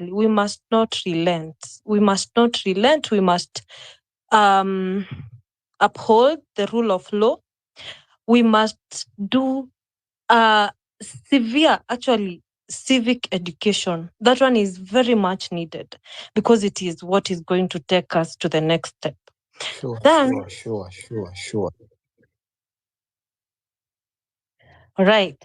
we must not relent. We must not relent. We must um, uphold the rule of law. We must do severe, actually, civic education. That one is very much needed because it is what is going to take us to the next step. Sure, Then, sure. right.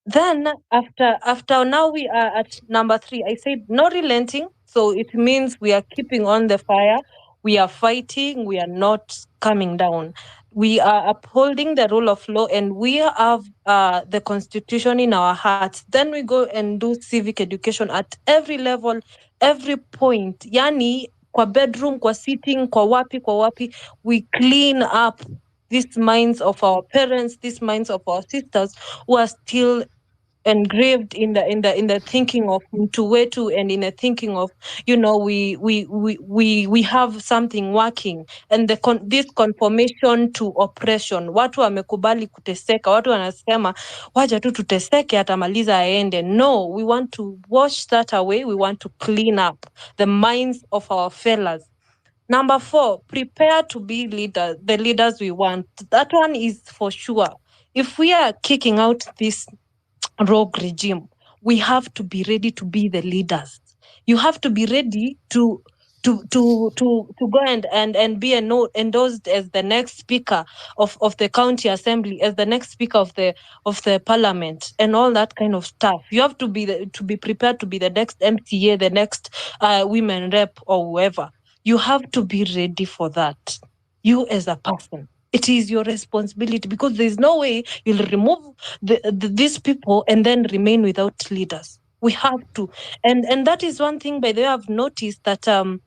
Then after now we are at number 3. I said no relenting, so it means we are keeping on the fire. We are fighting. We are not coming down. We are upholding the rule of law, and we have the constitution in our hearts. Then we go and do civic education at every level, every point. Yani kwa bedroom, kwa sitting, kwa wapi, we clean up these minds of our parents, these minds of our sisters who are still engraved in the thinking of mtu wetu, and in the thinking of, we have something working, and this conformation to oppression. Watu wamekubali kuteseka, watu wanasema waja tu tuteseke atamaliza aende. No, we want to wash that away. We want to clean up the minds of our fellows. Number 4, prepare to be the leaders we want. That one is for sure. If we are kicking out this rogue regime, we have to be ready to be the leaders. You have to be ready to go and be endorsed as the next speaker of the county assembly, as the next speaker of the parliament, and all that kind of stuff. You have to be prepared to be the next MCA, the next women rep, or whoever. You have to be ready for that. You as a person, it is your responsibility, because there's no way you'll remove these people and then remain without leaders. We have to, and that is one thing, by the way, I've noticed that some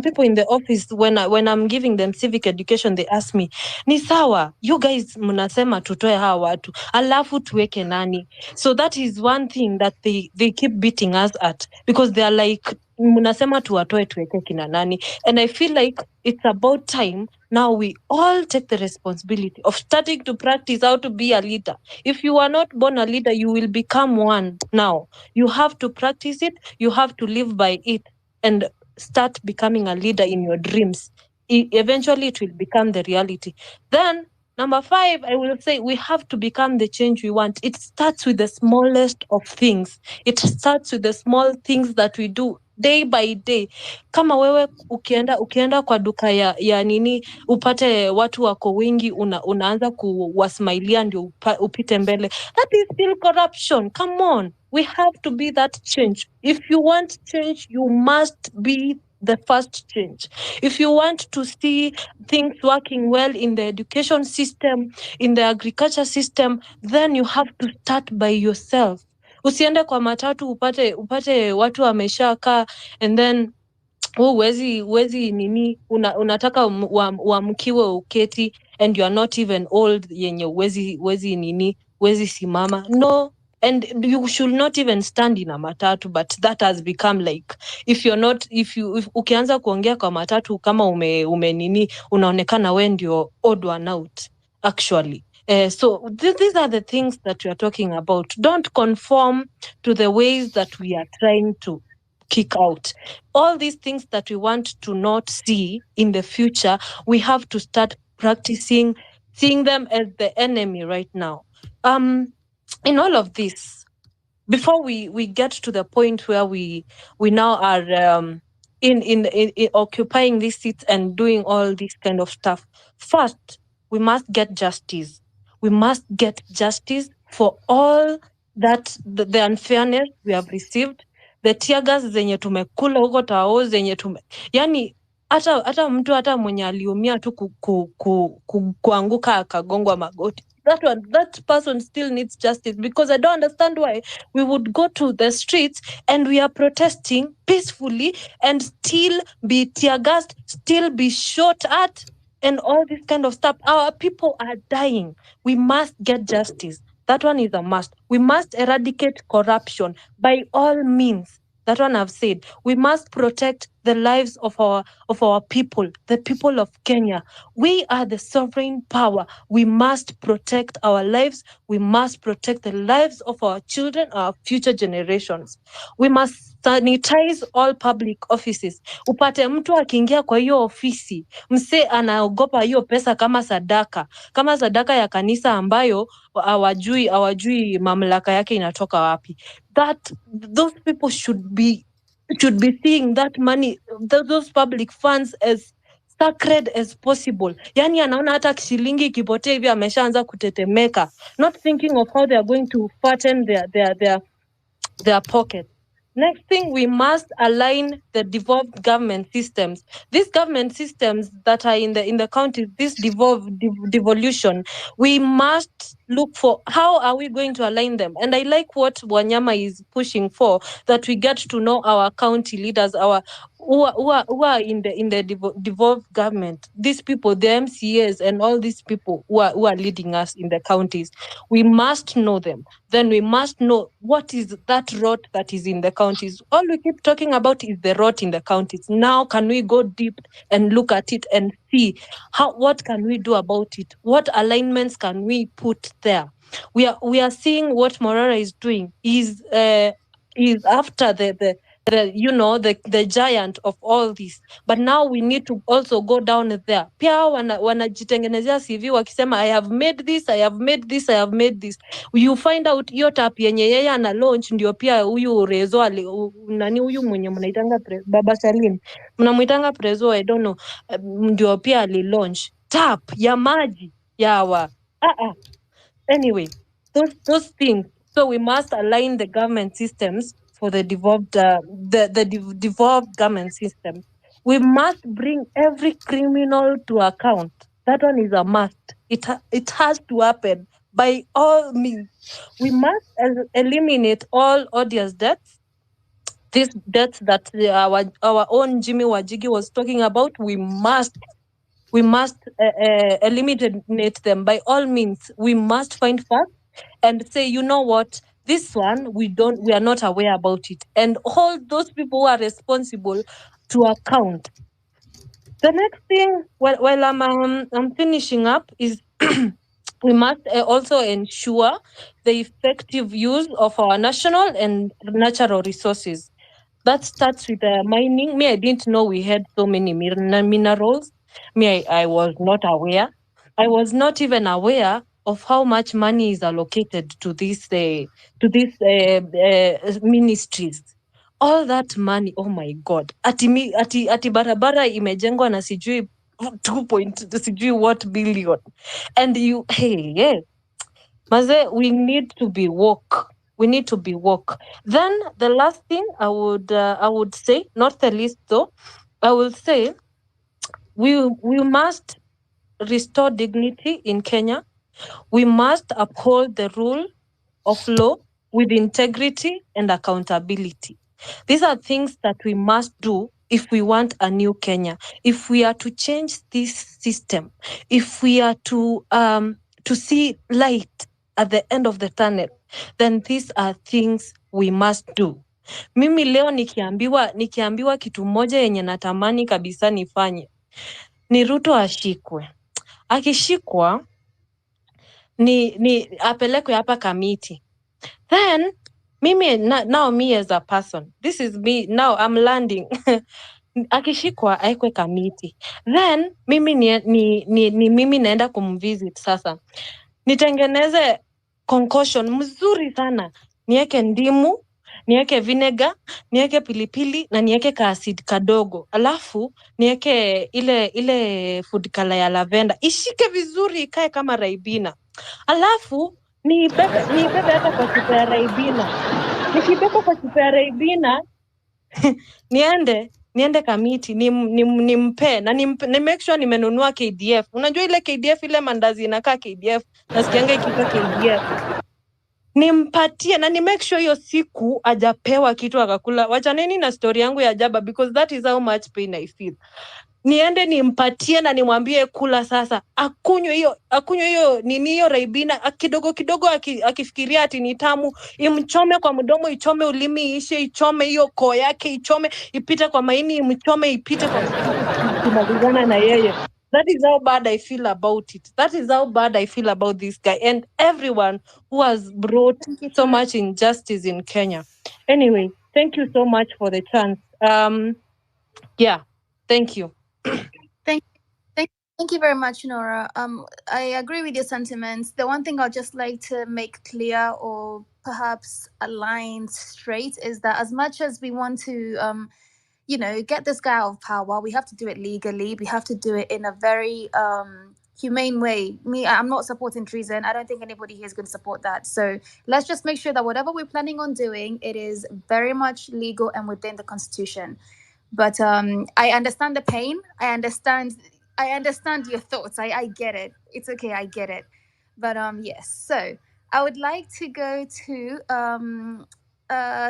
people in the office, when I'm giving them civic education, they ask me, ni sawa, you guys mnasema tutoe hawa watu alafu tuweke nani? So that is one thing that they keep beating us at, because they are like, mnasema tuwatoe tuweke kina nani? And I feel like it's about time now we all take the responsibility of starting to practice how to be a leader. If you are not born a leader, you will become one. Now you have to practice it, you have to live by it, and start becoming a leader in your dreams. Eventually it will become the reality. Then number 5, I will say, we have to become the change we want. It starts with the smallest of things. It starts with the small things that we do day by day. Kama wewe ukienda kwa duka ya nini, upate watu wako wengi, unaanza kuwasmailia ndio upite mbele. That is still corruption. Come on. We have to be that change. If you want change, you must be the first change. If you want to see things working well in the education system, in the agriculture system, then you have to start by yourself. Usiende kwa matatu upate watu wameshakaa, and then uwezi nini, unataka uamkiwe uketi, and you are not even old, yenye uwezi nini, uwezi simama. No. And you should not even stand in a matatu, but that has become like, if ukianza kuongea kwa matatu kama ume nini, unaonekana we ndio odd one out actually. So these are the things that we are talking about. Don't conform to the ways that we are trying to kick out. All these things that we want to not see in the future, we have to start practicing seeing them as the enemy right now. In all of this, before we get to the point where we now are in occupying these seats and doing all this kind of stuff, first we must get justice. We must get justice for all that the unfairness we have received, the tear gas zenye tumekula huko tao, zenye yani hata mtu hata mwenye aliumia tu kuanguka akagongwa magoti, that person still needs justice, because I don't understand why we would go to the streets and we are protesting peacefully and still be tear gassed, still be shot at, and all this kind of stuff. Our people are dying. We must get justice. That one is a must. We must eradicate corruption by all means. That one I've said. We must protect the lives of our people, the people of Kenya. We are the sovereign power. We must protect our lives. We must protect the lives of our children, our future generations. We must sanitize all public offices. Upate mtu akiingia kwa hiyo ofisi, mse anaogopa hiyo pesa kama sadaka ya kanisa ambayo hawajui mamlaka yake inatoka wapi. Those people should be seeing that money, those public funds as sacred as possible. Yani anaona hata shilingi ikipotea hivi ameshaanza kutetemeka, not thinking of how they are going to fatten their pocket. Next thing, we must align the devolved government systems. These government systems that are in the counties, this devolution, we must look for how are we going to align them. And I like what Wanyama is pushing for, that we get to know our county leaders, who are in the devolved government. These people, the MCAs and all these people who are leading us in the counties, we must know them. Then we must know what is that rot that is in the counties. All we keep talking about is the rot in the counties. Now, can we go deep and look at it and see what can we do about it? What alignments can we put there? We are seeing what Morara is doing. Is after the giant of all this, but now we need to also go down there. Pia wanajitengenezea CV wakisema I have made this, I have made this, I have made this. You find out hiyo tap yenye yeye ana launch ndio pia huyu Rezo nani huyu mwenye mnaitanga Baba Salim mnamuitanga Prezo, I don't know, ndio pia ali launch tap ya maji yawa. Anyway, those things. So we must align the government systems for the devolved devolved government system. We must bring every criminal to account. That one is a must. It has to happen by all means. We must eliminate all odious debts. These debts that our own Jimmy Wajigi was talking about, we must eliminate them by all means. We must find facts and say, you know what, this one we are not aware about it, and hold those people who are responsible to account. The next thing, while I'm finishing up, is we must also ensure the effective use of our national and natural resources. That starts with mining. Me, I didn't know we had so many minerals. Me, I was not aware. I was not even aware of how much money is allocated to these ministries. All that money, oh my God. Ati barabara imejengwa na sijui 2 sijui what billion. And Maze, we need to be woke. We need to be woke. Then the last thing I would say, not the least though, I will say we must restore dignity in Kenya. We must uphold the rule of law with integrity and accountability. These are things that we must do if we want a new Kenya. If we are to change this system, if we are to see light at the end of the tunnel, then these are things we must do. Mimi leo nikiambiwa kitu moja yenye natamani kabisa nifanye ni Ruto ashikwe. Akishikwa ni apelekwe hapa kamiti. Then mimi now me as a person, this is me now, I'm landing. Akishikwa aikwe kamiti. Then mimi mimi naenda kumvisit sasa. Nitengeneze concoction mzuri sana. Nieke ndimu, nieke vinegar, nieke pilipili na nieke acid kadogo. Alafu nieke ile food color ya lavender. Ishike vizuri ikae kama Raibina. Alafu nibebe hata kwa chupa ya Raibina. Nikibeba kwa chupa ya Raibina niende kamiti nimpe na ni make sure nimenunua KDF. Unajua ile KDF ile mandazi inakaa KDF, nasikianga ikiitwa KDF. Nimpatie na ni make sure hiyo siku ajapewa kitu akakula. Wacha nini na story yangu ya jaba, because that is how much pain I feel. niende nimpatie na nimwambie kula sasa, akunywe hiyo nini, hiyo Raibina kidogo kidogo, akifikiria ati ni tamu, imchome kwa mdomo, ichome ulimi, ishe, ichome hiyo koo yake, ichome ipite kwa maini, imchome ipite kwa kumalizana na yeye. That is how bad I feel about it. That is how bad I feel about this guy and everyone who has brought so much injustice in Kenya. Anyway, thank you so much for the chance. Yeah, thank you. Thank you very much, Nora. I agree with your sentiments. The one thing I'd just like to make clear or perhaps align straight is that as much as we want to, get this guy out of power, we have to do it legally. We have to do it in a very humane way. I'm not supporting treason. I don't think anybody here is going to support that. So let's just make sure that whatever we're planning on doing, it is very much legal and within the Constitution. But I understand the pain. I understand your thoughts. I get it. It's okay. I get it. But yes. So I would like to go to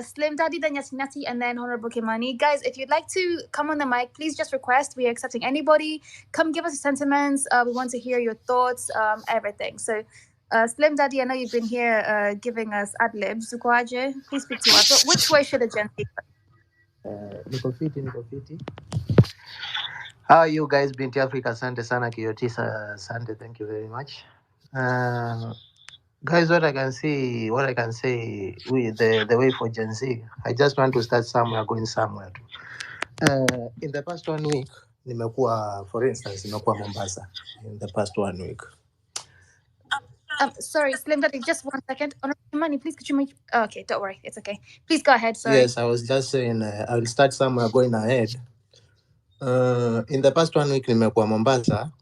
Slim Daddy, then Yasinati, and then Honorable Kimani. Guys, if you'd like to come on the mic, please just request. We are accepting anybody. Come give us your sentiments. We want to hear your thoughts, everything. So Slim Daddy, I know you've been here giving us ad-libs. Ukwaje, please speak to us. So which way should the Gen Z go? Niko fiti. How are you guys? Binti Africa, asante sana. Kiyotisa, asante. Thank you very much. Guys, what I can say, the way for Gen Z, I just want to start somewhere, going somewhere too. In the past 1 week, for instance, nimekuwa Mombasa. In the past 1 week. Sorry, Slim Daddy, just 1 second. Money, please, could you make... Okay, don't worry. It's okay. Please go ahead, sorry. Yes, I was just saying, I will start somewhere, going ahead. In the past 1 week, nimekuwa Mombasa.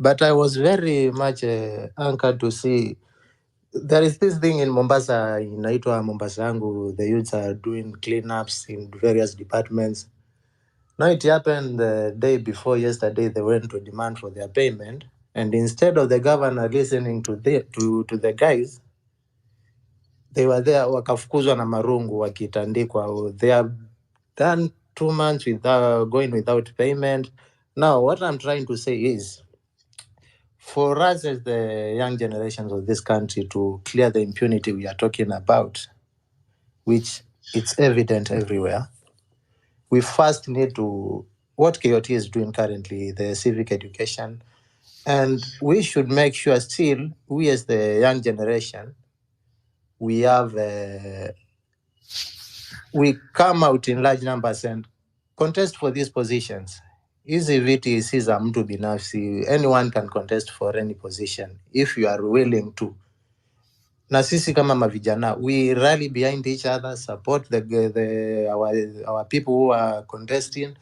But I was very much anchored to see... There is this thing in Mombasa, inaitwa Mombasa yangu, the youths are doing cleanups in various departments. Now it happened the day before yesterday, they went to demand for their payment. And instead of the governor listening to the guys, they were there, wakafukuzwa na marungu, wakitandikwa. They have done 2 months going without payment. Now, what I'm trying to say is, for us as the young generations of this country to clear the impunity we are talking about, which it's evident everywhere, we first need to, what KOT is doing currently, the civic education, and we should make sure still, we as the young generation, we come out in large numbers and contest for these positions. Hizi viti si za mtu binafsi. Anyone can contest for any position if you are willing to. Na sisi kama mavijana, we rally behind each other, support our people who are contesting.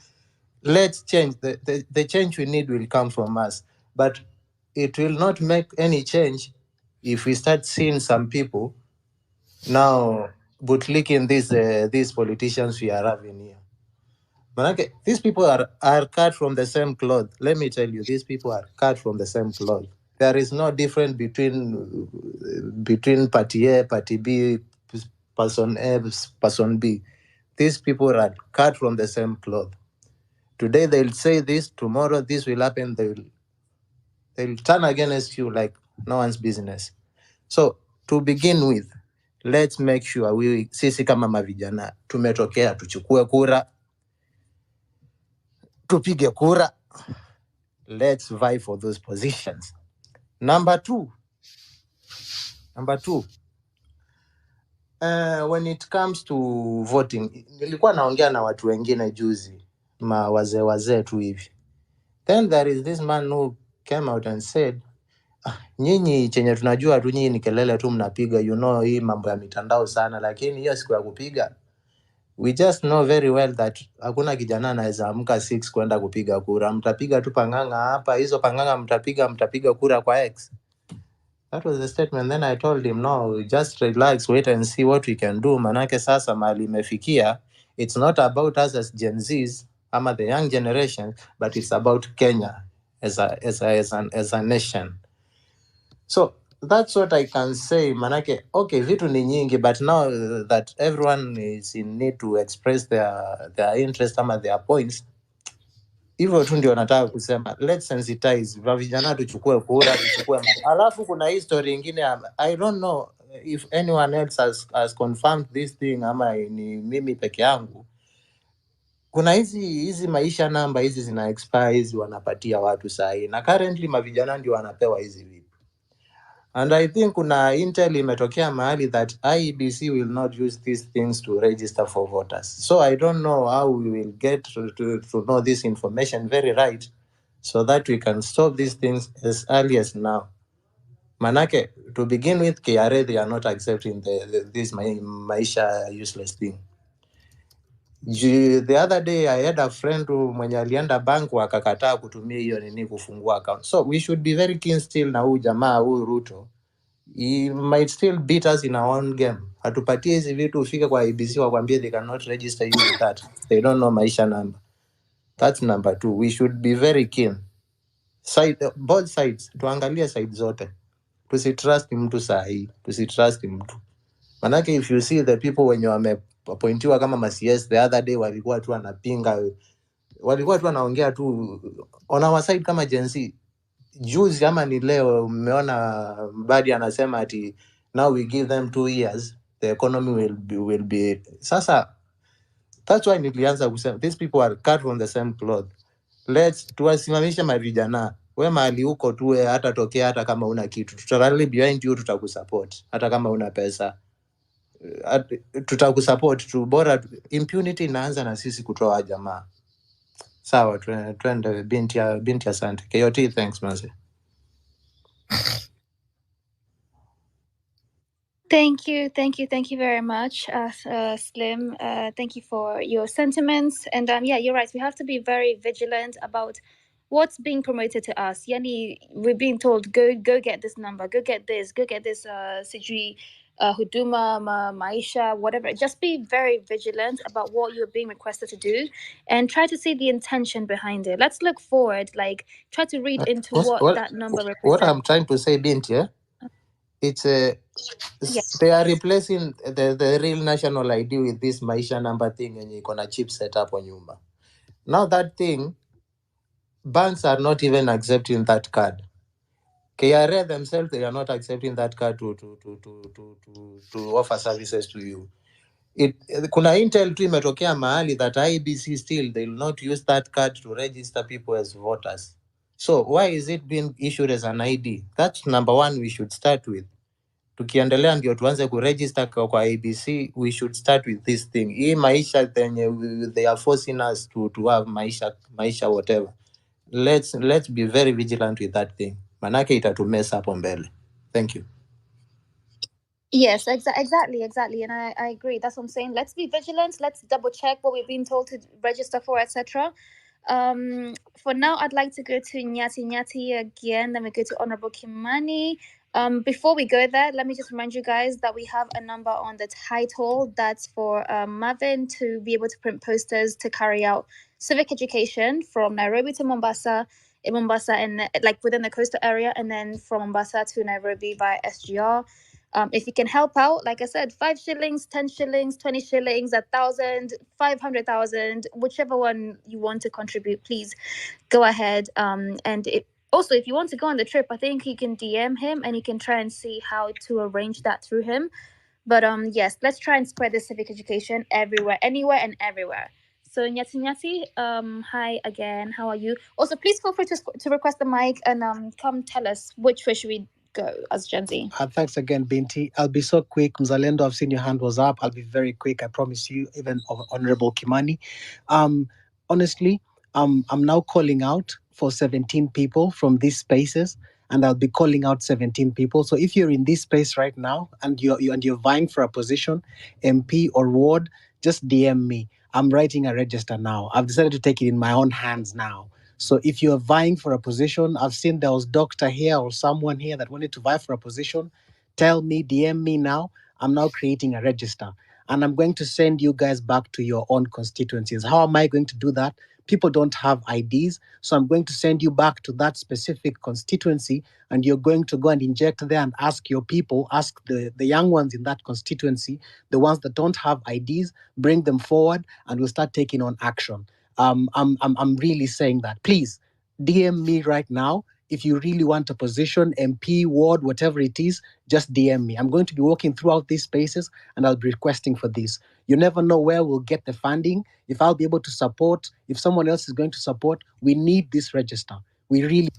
Let's change. The change we need will come from us. But it will not make any change if we start seeing some people now bootlicking these politicians we are having here. Manake, these people are cut from the same cloth. Let me tell you, these people are cut from the same cloth. There is no difference between party A, party B, person A, person B. These people are cut from the same cloth. Today they'll say this, tomorrow this will happen. They'll turn against you like no one's business. So to begin with, let's make sure sisi kama mavijana tumetokea, tuchukue kura, tupige kura. Let's vie for those positions. Number two, when it comes to voting, nilikuwa naongea na watu wengine juzi, wazee tu hivi. Then there is this man who came out and said, nyinyi chenye tunajua tu nyinyi ni kelele tu mnapiga, hii mambo ya mitandao sana, lakini hiyo siku ya kupiga, we just know very well that hakuna kijana anaweza amka 6 kwenda kupiga kura. Mtapiga tu panganga hapa, hizo panganga mtapiga kura kwa X. That was the statement. Then I told him, no, just relax, wait and see what we can do. Manake sasa mali imefikia, it's not about us as Gen Zs, ama the young generation, but it's about Kenya as a nation. So that's what I can say. Manake, okay, vitu ni nyingi, but now that everyone is in need to express their interest, ama their points, Hivyo tu ndio nataka kusema, let's sensitize vijana, tuchukue kura, tuchukue alafu kuna history nyingine, I don't know if anyone else has confirmed this thing ama ni mimi peke yangu. Kuna hizi maisha namba hizi zina expire, hizi wanapatia watu sahi, na currently mavijana ndio wanapewa hizi vitu. And I think kuna intel imetokea mahali that IEBC will not use these things to register for voters. So I don't know how we will get to know this information very right, so that we can stop these things as early as now. Manake, to begin with, KRA, they are not accepting this maisha useless thing. The other day I had a friend mwenye alienda bank wakakataa kutumia hiyo nini kufungua account. So we should be very keen still na huyu jamaa huyu Ruto. He might still beat us in our own game. Hatupatie hizi vitu ufike kwa IEBC wakwambie they cannot register you with that. They don't know maisha number. That's number 2. We should be very keen. Both sides, tuangalie side zote. Tusitrust mtu sahi, tusitrust mtu. Manake if you see the people wenye wameappointiwa kama ma-CS the other day walikuwa tu wanapinga, walikuwa tu wanaongea tu on our side kama Gen Z. Juzi ama ni leo umeona Mbadi anasema ati now we give them 2 years the economy will be. Sasa that's why nilianza kusema these people are cut from the same cloth. Let's tuwasimamisha mavijana. We mahali huko tu, hata tokea hata kama una kitu, tutarally behind you, tutakusupport hata kama una pesa, tutakusupport tu, bora impunity inaanza na sisi kutoa jamaa. Sawa, twende binti asante. KOT, thanks manze. Thank you very much, Slim. Thank you for your sentiments. And yeah, you're right. We have to be very vigilant about what's being promoted to us. Yani, we're being told, go get this number, go get this, Sijui, Huduma, Maisha, whatever. Just be very vigilant about what you're being requested to do, and try to see the intention behind it. Let's look forward. Like, try to read into what that number represents. What I'm trying to say, Binti, it's yes. They are replacing the real national ID with this maisha number thing, and you're gonna chip set up on nyumba. Now that thing, banks are not even accepting that card. KRA themselves, they are not accepting that card to offer services to you. Kuna intel tu imetokea mahali that IEBC still, they will not use that card to register people as voters. So why is it being issued as an ID? That's number 1 we should start with. Tukiendelea ndio tuanze kuregister kwa IEBC, we should start with this thing. Hii maisha they are forcing us to have maisha whatever. Let's be very vigilant with that thing. Manake itatumesa hapo mbele. Thank you. Yes, exactly. And I agree. That's what I'm saying. Let's be vigilant. Let's double check what we've been told to register for, etc. For now, I'd like to go to Nyati again. Then we go to Honorable Kimani. Before we go there, let me just remind you guys that we have a number on the title that's for Marvin to be able to print posters to carry out civic education from Nairobi to Mombasa, in Mombasa and like within the coastal area, and then from Mombasa to Nairobi by SGR. If you can help out, like I said, 5 shillings, 10 shillings, 20 shillings, 1,000, 500,000, whichever one you want to contribute, please go ahead. And also, if you want to go on the trip, I think you can DM him and you can try and see how to arrange that through him. But yes, let's try and spread the civic education everywhere, anywhere and everywhere. So Nyati, hi again. How are you? Also, please feel free to request the mic and come tell us which way should we go as Gen Z. Thanks again, Binti. I'll be so quick. Mzalendo, I've seen your hand was up. I'll be very quick. I promise you, even Honorable Kimani. Honestly, I'm now calling out for 17 people from these spaces, and I'll be calling out 17 people. So if you're in this space right now and you're vying for a position, MP or ward, just DM me. I'm writing a register now. I've decided to take it in my own hands now. So if you're vying for a position, I've seen there was doctor here or someone here that wanted to vie for a position, tell me, DM me now. I'm now creating a register. And I'm going to send you guys back to your own constituencies. How am I going to do that? People don't have IDs. So I'm going to send you back to that specific constituency, and you're going to go and inject there and ask your people, ask the young ones in that constituency, the ones that don't have IDs, bring them forward, and we'll start taking on action. I'm really saying that. Please DM me right now. If you really want a position, MP, ward, whatever it is, just DM me. I'm going to be walking throughout these spaces and I'll be requesting for this. You never know where we'll get the funding, if I'll be able to support, if someone else is going to support. We need this register. We really.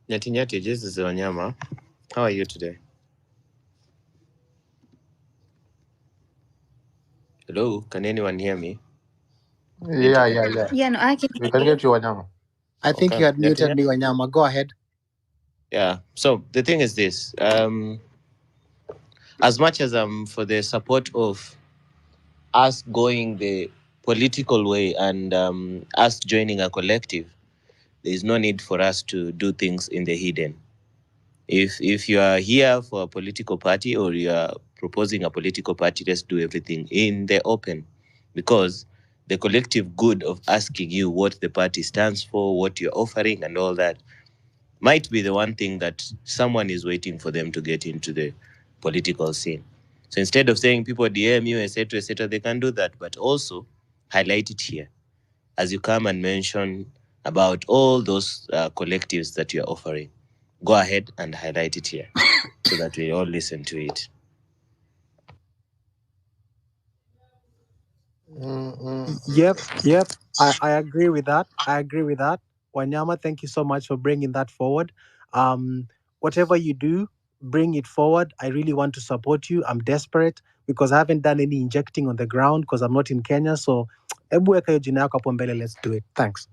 Nyati, Jesus Wanyama, how are you today? Hello, can anyone hear me? Yeah. Yeah, no, I can We hear can you. get you, Wanyama. I think Okay. you had muted me, Wanyama. Go ahead. Yeah, so the thing is this. As much as I'm for the support of us going the political way and us joining a collective, there is no need for us to do things in the hidden. If you are here for a political party or you are proposing a political party, let's do everything in the open, because the collective good of asking you what the party stands for, what you're offering, and all that might be the one thing that someone is waiting for them to get into the political scene. So instead of saying people DM you, etc., they can do that, but also highlight it here as you come and mention about all those collectives that you're offering. Go ahead and highlight it here so that we all listen to it. Yep. I agree with that. Wanyama, thank you so much for bringing that forward. Whatever you do, bring it forward. I really want to support you. I'm desperate because I haven't done any injecting on the ground because I'm not in Kenya. So, hebu weka hiyo jina yako hapo mbele, let's do it. Thanks.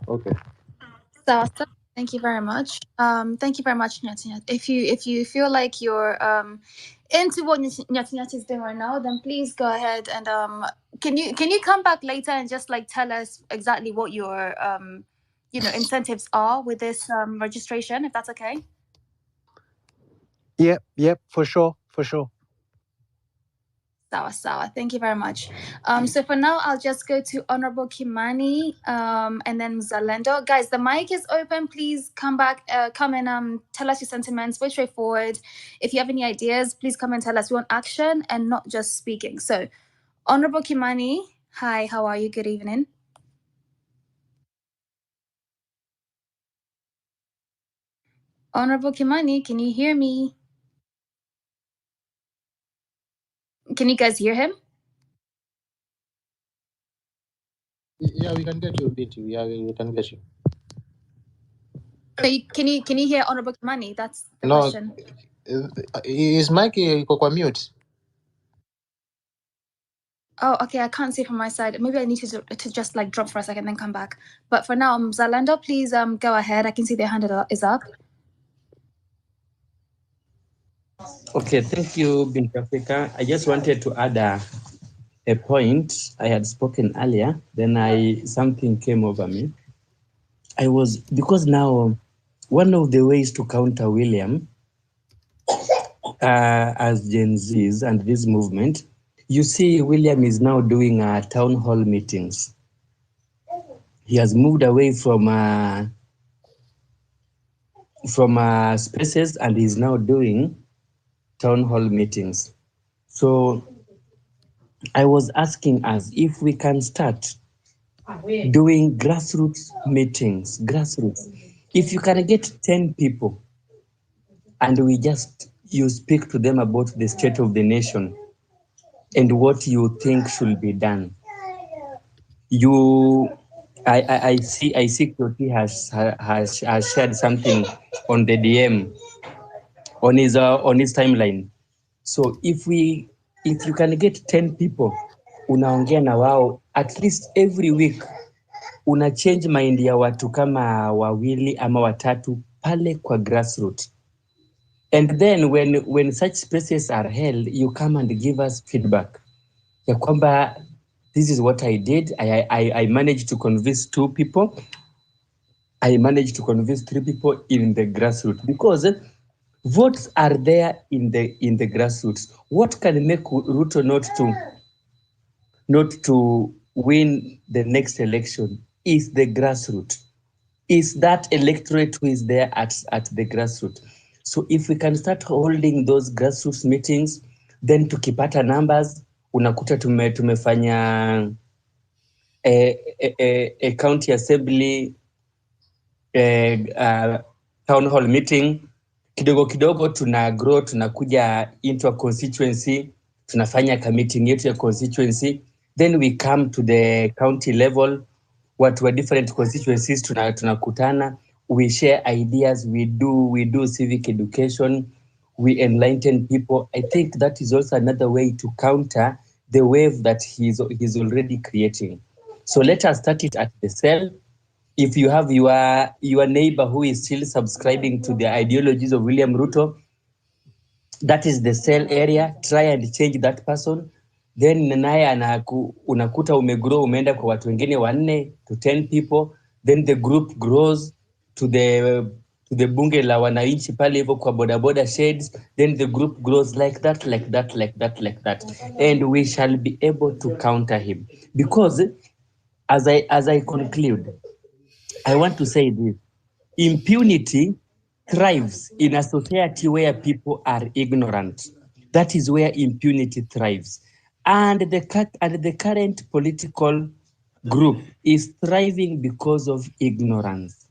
Okay. So, thank you very much. Thank you very much, Nyati. If you feel like you're into what Nyati is doing right now, then please go ahead and can you come back later and just like tell us exactly what your incentives are with this registration, if that's okay. Yep, for sure. Sawa. Thank you very much. So for now, I'll just go to Honorable Kimani, and then Zalendo. Guys, the mic is open. Please come back, come and tell us your sentiments. Which way forward? If you have any ideas, please come and tell us. We want action and not just speaking. So, Honorable Kimani, hi, how are you? Good evening. Honorable Kimani, can you hear me? Can you guys hear him? Yeah, we can get you, BT. Yeah, we can get you. Can you hear Honorable Kimani? That's the question. Is mic iko kwa mute? Oh, okay. I can't see from my side. Maybe I need to just like drop for a second, then come back. But for now, Zalando, please go ahead. I can see their hand is up. Okay, thank you, Bint Africa. I just wanted to add a point. I had spoken earlier, then something came over me. Because now one of the ways to counter William as Gen Zs and this movement, you see William is now doing town hall meetings. He has moved away from spaces and he's now doing town hall meetings. So I was asking us if we can start doing grassroots meetings, If you can get 10 people and you speak to them about the state of the nation and what you think should be done. I see Kyoti has shared something on the DM on his timeline. So if you can get 10 people, unaongea na wao at least every week, una change mind ya watu kama wawili ama watatu pale kwa grassroots. And then when such spaces are held, you come and give us feedback. Ya kwamba this is what I did. I managed to convince 2 people. I managed to convince 3 people in the grassroots because votes are there in the grassroots. What can make Ruto not to win the next election is the grassroots. is that electorate who is there at the grassroots. So if we can start holding those grassroots meetings, then tukipata numbers, unakuta tumefanya a county assembly town hall meeting, kidogo kidogo tuna grow, tunakuja into a constituency, tunafanya ka meeting yetu ya constituency, then we come to the county level, watu wa different constituencies tunakutana, we share ideas, we do civic education, we enlighten people. I think that is also another way to counter the wave that he's already creating. So let us start it at the cell. If you have your neighbor who is still subscribing to the ideologies of William Ruto, that is the cell area, try and change that person. Then naye unakuta umegrow, umeenda kwa watu wengine 4 to 10 people, then the group grows to the bunge la wananchi pale hivyo kwa bodaboda shades, then the group grows like that. And we shall be able to counter him. Because as I conclude, I want to say this: impunity thrives in a society where people are ignorant. That is where impunity thrives. And the current political group is thriving because of ignorance.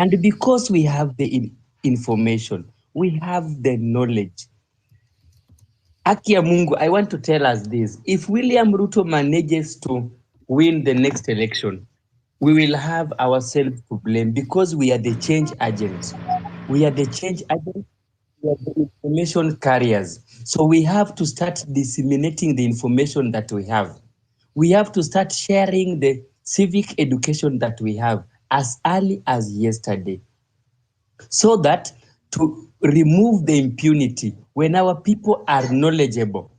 And because we have the information, we have the knowledge. Akia Mungu, I want to tell us this. If William Ruto manages to win the next election, we will have ourselves to blame because we are the change agents. We are the change agents, we are the information carriers. So we have to start disseminating the information that we have. We have to start sharing the civic education that we have as early as yesterday, so that to remove the impunity when our people are knowledgeable.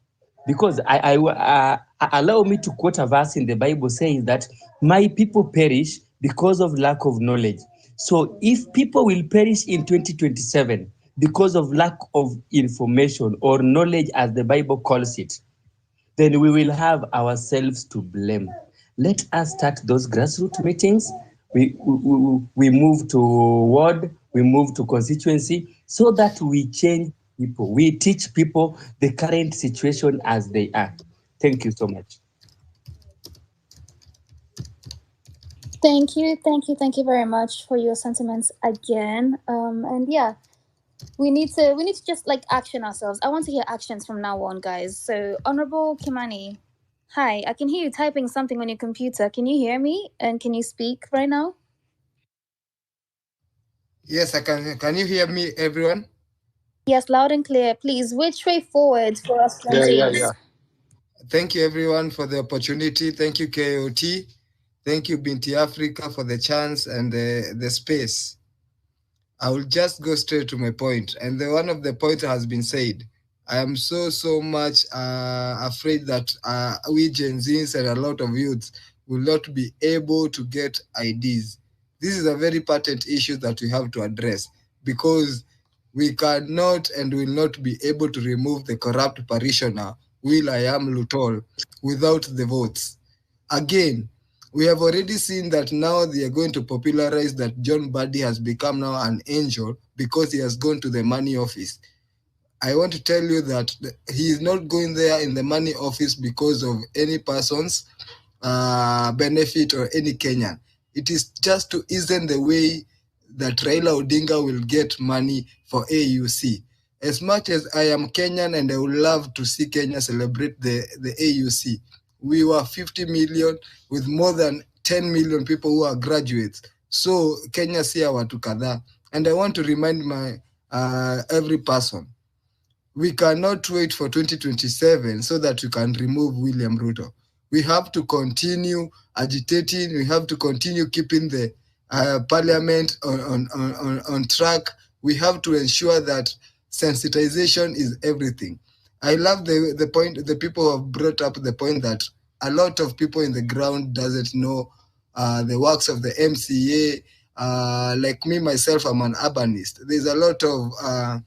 Because allow me to quote a verse in the Bible saying that my people perish because of lack of knowledge. So if people will perish in 2027 because of lack of information or knowledge, as the Bible calls it, then we will have ourselves to blame. Let us start those grassroots meetings. We move to ward, we move to constituency, so that we change people. We teach people the current situation as they are. Thank you so much. Thank you very much for your sentiments again. And yeah, we need to just like action ourselves. I want to hear actions from now on, guys. So Honorable Kimani, hi, I can hear you typing something on your computer. Can you hear me? And can you speak right now? Yes, I can. Can you hear me, everyone? Yes, loud and clear. Please, which way forward for us? Yeah. Thank you, everyone, for the opportunity. Thank you, KOT. Thank you, Binti Africa, for the chance and the space. I will just go straight to my point. And one of the points has been said. I am so much afraid that we Gen Zs and a lot of youths will not be able to get IDs. This is a very patent issue that we have to address, because we cannot and will not be able to remove the corrupt parishioner, Will.i.am Lutol, without the votes. Again, we have already seen that now they are going to popularize that John Buddy has become now an angel because he has gone to the money office. I want to tell you that he is not going there in the money office because of any person's benefit or any Kenyan. It is just to ease the way that Raila Odinga will get money for AUC. As much as I am Kenyan and I would love to see Kenya celebrate the AUC, we were 50 million with more than 10 million people who are graduates. So Kenya si watu kadhaa. And I want to remind my every person, we cannot wait for 2027 so that we can remove William Ruto. We have to continue agitating. We have to continue keeping the parliament on track. We have to ensure that sensitization is everything. I love the point, the people have brought up the point that a lot of people in the ground doesn't know the works of the MCA. Like me, myself, I'm an urbanist. There's a lot of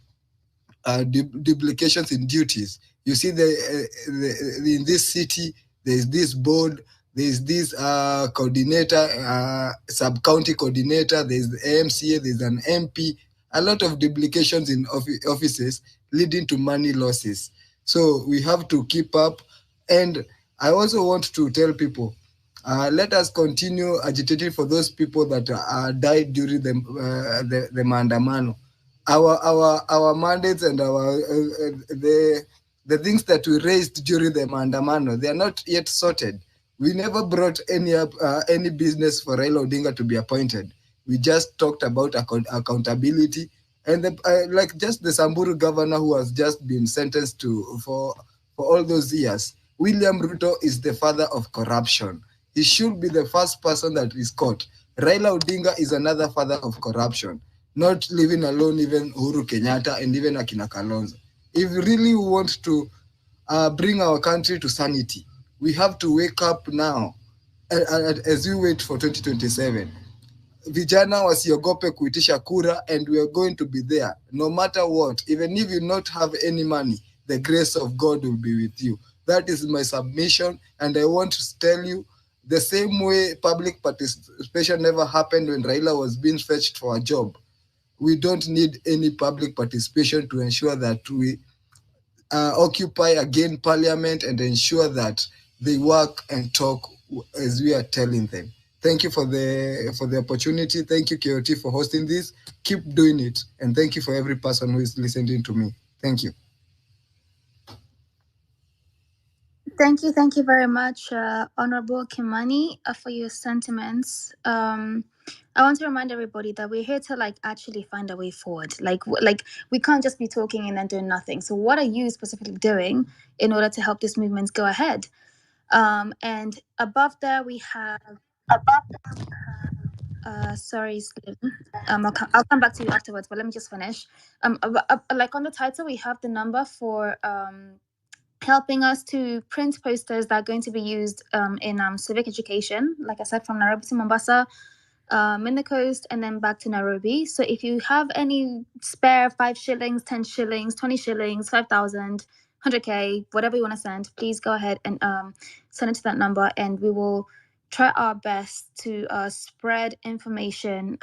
duplications in duties. You see, in this city, there's this board, There's this coordinator, sub-county coordinator, there's the AMCA, there's an MP, a lot of duplications in offices leading to money losses. So we have to keep up. And I also want to tell people, let us continue agitating for those people that died during the maandamano. Our mandates and our the things that we raised during the maandamano, they are not yet sorted. We never brought any business for Raila Odinga to be appointed. We just talked about accountability and like just the Samburu governor who has just been sentenced for all those years. William Ruto is the father of corruption. He should be the first person that is caught. Raila Odinga is another father of corruption, not leaving alone even Uhuru Kenyatta and even Akina Kalonzo. If we really want to bring our country to sanity, we have to wake up now as we wait for 2027. Vijana wasiogope kuitisha kura, and we are going to be there no matter what. Even if you not have any money, the grace of God will be with you. That is my submission, and I want to tell you, the same way public participation never happened when Raila was being fetched for a job, we don't need any public participation to ensure that we occupy again parliament and ensure that they work and talk as we are telling them. Thank you for the opportunity. Thank you, KOT, for hosting this. Keep doing it. And thank you for every person who is listening to me. Thank you. Thank you very much, Honorable Kimani, for your sentiments. I want to remind everybody that we're here to actually find a way forward. Like we can't just be talking and then doing nothing. So what are you specifically doing in order to help this movement go ahead? And above there we have sorry, Slim. I'll come back to you afterwards, but let me just finish. Like on the title, we have the number for helping us to print posters that are going to be used in civic education, like I said, from Nairobi to Mombasa, in the coast, and then back to Nairobi. So if you have any spare 5 shillings, 10 shillings, 20 shillings, 5,000, 100K, whatever you want to send, please go ahead and send it to that number, and we will try our best to spread information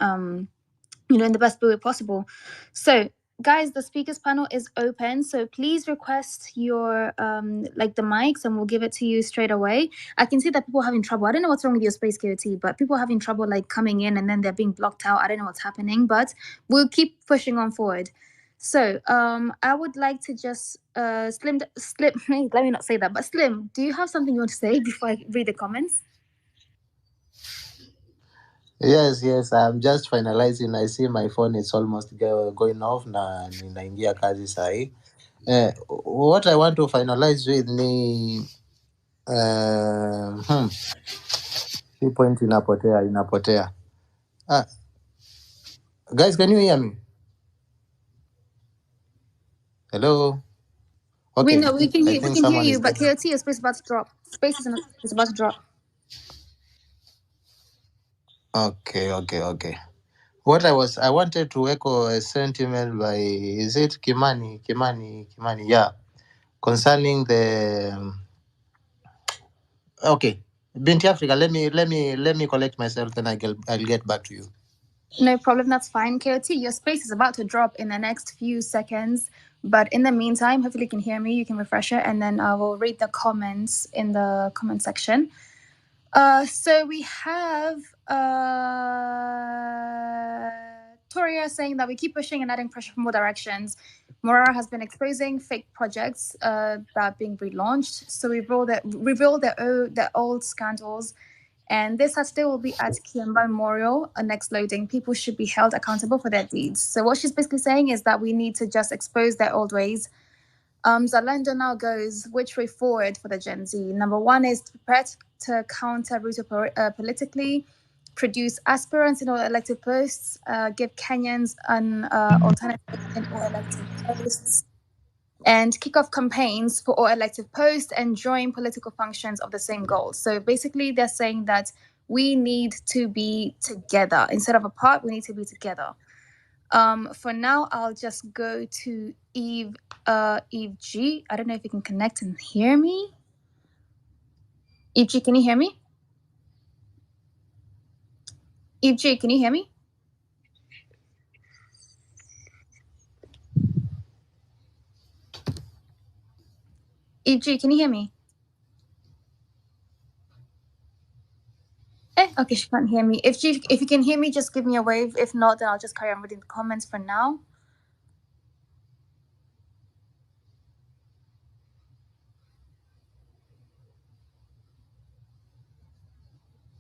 in the best way possible. So guys, the speakers panel is open, so please request your the mics and we'll give it to you straight away. I can see that people are having trouble. I don't know what's wrong with your space, KOT, but people are having trouble coming in and then they're being blocked out. I don't know what's happening, but we'll keep pushing on forward. So I would like to just Slim, let me not say that, but Slim, do you have something you want to say before I read the comments? Yes, I'm just finalizing. I see my phone is almost going off na ninaingia kazi sahi. What I want to finalize with ni hii point inapotea. Guys, can you hear me? Hello? Okay. We can hear you, but KOT, your space is about to drop. Space is about to drop. Okay. What I wanted to echo a sentiment by, is it Kimani? Yeah. Concerning the okay, Binti Africa. Let me collect myself, then I'll get back to you. No problem, that's fine. KOT, your space is about to drop in the next few seconds. But in the meantime, hopefully you can hear me, you can refresh it, and then I will read the comments in the comment section. So we have Toria saying that we keep pushing and adding pressure from all directions. Morara has been exposing fake projects that are being relaunched. So we reveal their old scandals. And this Saturday will be at Kiamba Memorial, next loading. People should be held accountable for their deeds. So what she's basically saying is that we need to just expose their old ways. Zalendo now goes, which way forward for the Gen Z? Number 1 is to prepare to counter Ruto politically, produce aspirants in all elected posts, give Kenyans an alternative in all elected posts, and kick off campaigns for all elective posts and join political functions of the same goal. So basically, they're saying that we need to be together. Instead of apart, we need to be together. For now, I'll just go to Eve G. I don't know if you can connect and hear me. Eve G, can you hear me? Eve G, can you hear me? Eve G, can you hear me? Okay, she can't hear me. If you can hear me, just give me a wave. If not, then I'll just carry on reading the comments for now.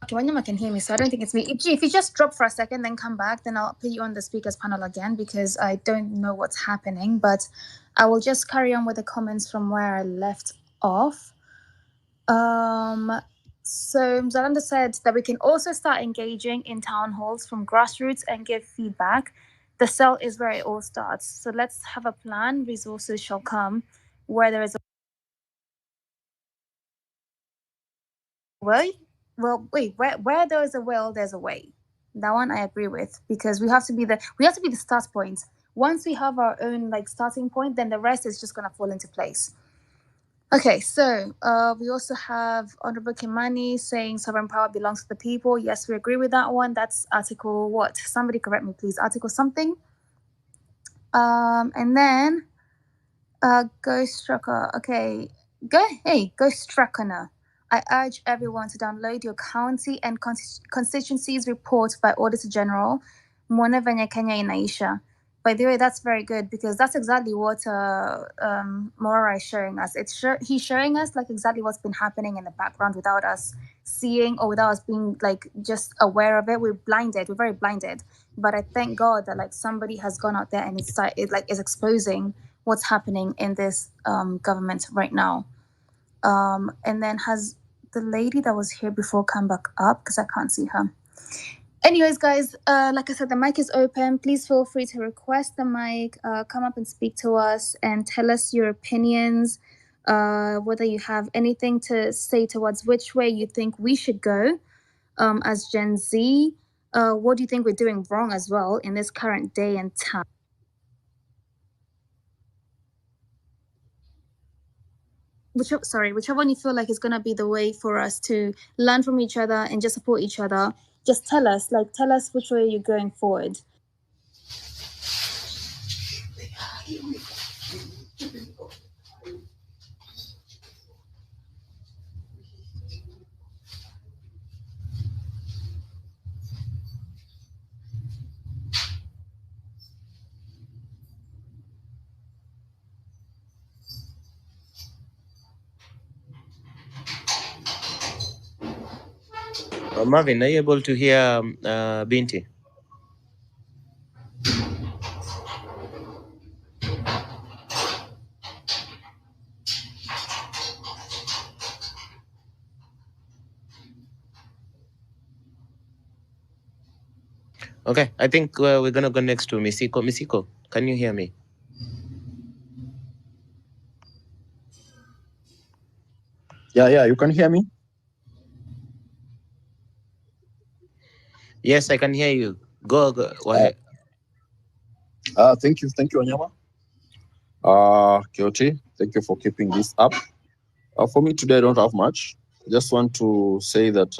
Okay, Wanyama can hear me, so I don't think it's me. If you just drop for a second, then come back, then I'll put you on the speakers panel again because I don't know what's happening. But I will just carry on with the comments from where I left off. So Mzalanda said that we can also start engaging in town halls from grassroots and give feedback. The cell is where it all starts. So let's have a plan. Resources shall come where there is a way. Well, wait, where there is a will, there's a way. That one I agree with because we have to be the start point. Once we have our own like starting point, then the rest is just gonna fall into place. Okay, so we also have Honorable Kimani saying sovereign power belongs to the people. Yes, we agree with that one. That's article what? Somebody correct me, please. Article something. And then Ghost Trucker. Okay, Ghost Trucker. I urge everyone to download your county and constituencies report by Auditor General. Mwone venye Kenya inaisha. By the way, that's very good because that's exactly what Mora is showing us. He's showing us like exactly what's been happening in the background without us seeing or without us being like just aware of it. We're blinded. We're very blinded. But I thank God that like somebody has gone out there and is exposing what's happening in this government right now. And then has the lady that was here before come back up because I can't see her. Anyways, guys, like I said, the mic is open. Please feel free to request the mic, come up and speak to us and tell us your opinions, whether you have anything to say towards which way you think we should go as Gen Z. What do you think we're doing wrong as well in this current day and time? Whichever one you feel like is going to be the way for us to learn from each other and just support each other. Just tell us which way you're going forward. Marvin, are you able to hear Binti? Okay, I think we're going to go next to Misiko. Misiko, can you hear me? Yeah, you can hear me? Yes, I can hear you. Go ahead. Thank you, Wanyama. Kioti, thank you for keeping this up. For me today, I don't have much. I just want to say that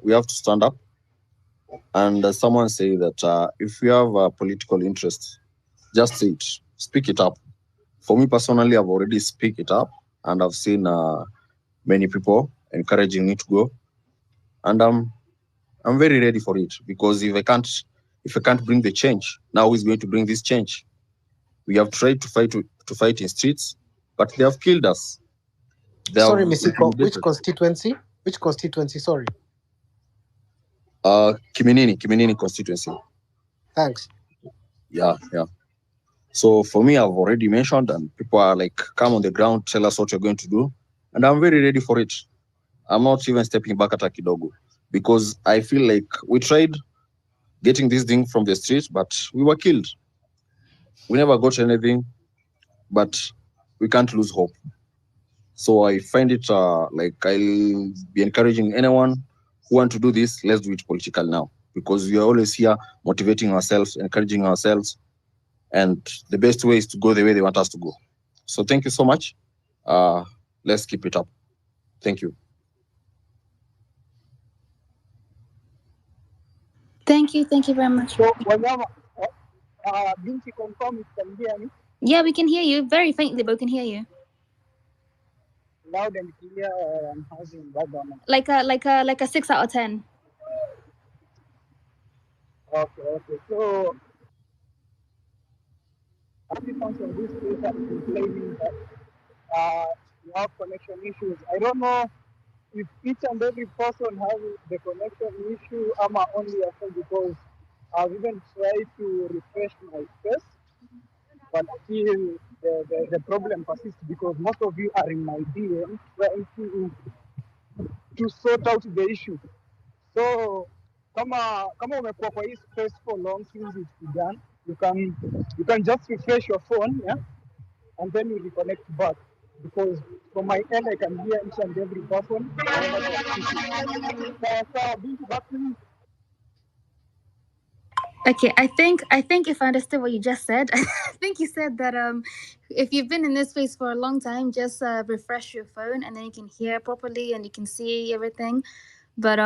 we have to stand up. And someone say that if you have a political interest, just say it, speak it up. For me personally, I've already speak it up, and I've seen many people encouraging me to go, and I'm very ready for it because if I can't bring the change, now who's going to bring this change? We have tried to fight in streets, but they have killed us. Sorry, Misiko, which constituency? Which constituency? Sorry. Kiminini constituency. Thanks. Yeah. So for me, I've already mentioned, and people are like, come on the ground, tell us what you're going to do. And I'm very ready for it. I'm not even stepping back at Akidogo because I feel like we tried getting this thing from the streets, but we were killed. We never got anything, but we can't lose hope. So I find it like I'll be encouraging anyone who want to do this, let's do it political now, because we are always here motivating ourselves, encouraging ourselves, and the best way is to go the way they want us to go. So thank you so much. Let's keep it up. Thank you. Thank you very much. So, Wanyama, Binti confirm it can hear me? Yeah, we can hear you very faintly, but we can hear you. Loud and clear, or I'm having background. Like a 6 out of 10. Okay. So, participants of this case are complaining that you have connection issues. I don't know if each and every person has the connection issue. I'm only afraid because I've even tried to refresh my space, but still the problem persists because most of you are in my DM trying to sort out the issue. So kama umekuwa kwa hii space for long since it's begun, you can just refresh your phone, yeah, and then you reconnect back. Because from my end I can hear each and every person. Back to you. Okay, I think if I understood what you just said, I think you said that if you've been in this space for a long time, just refresh your phone and then you can hear properly and you can see everything. But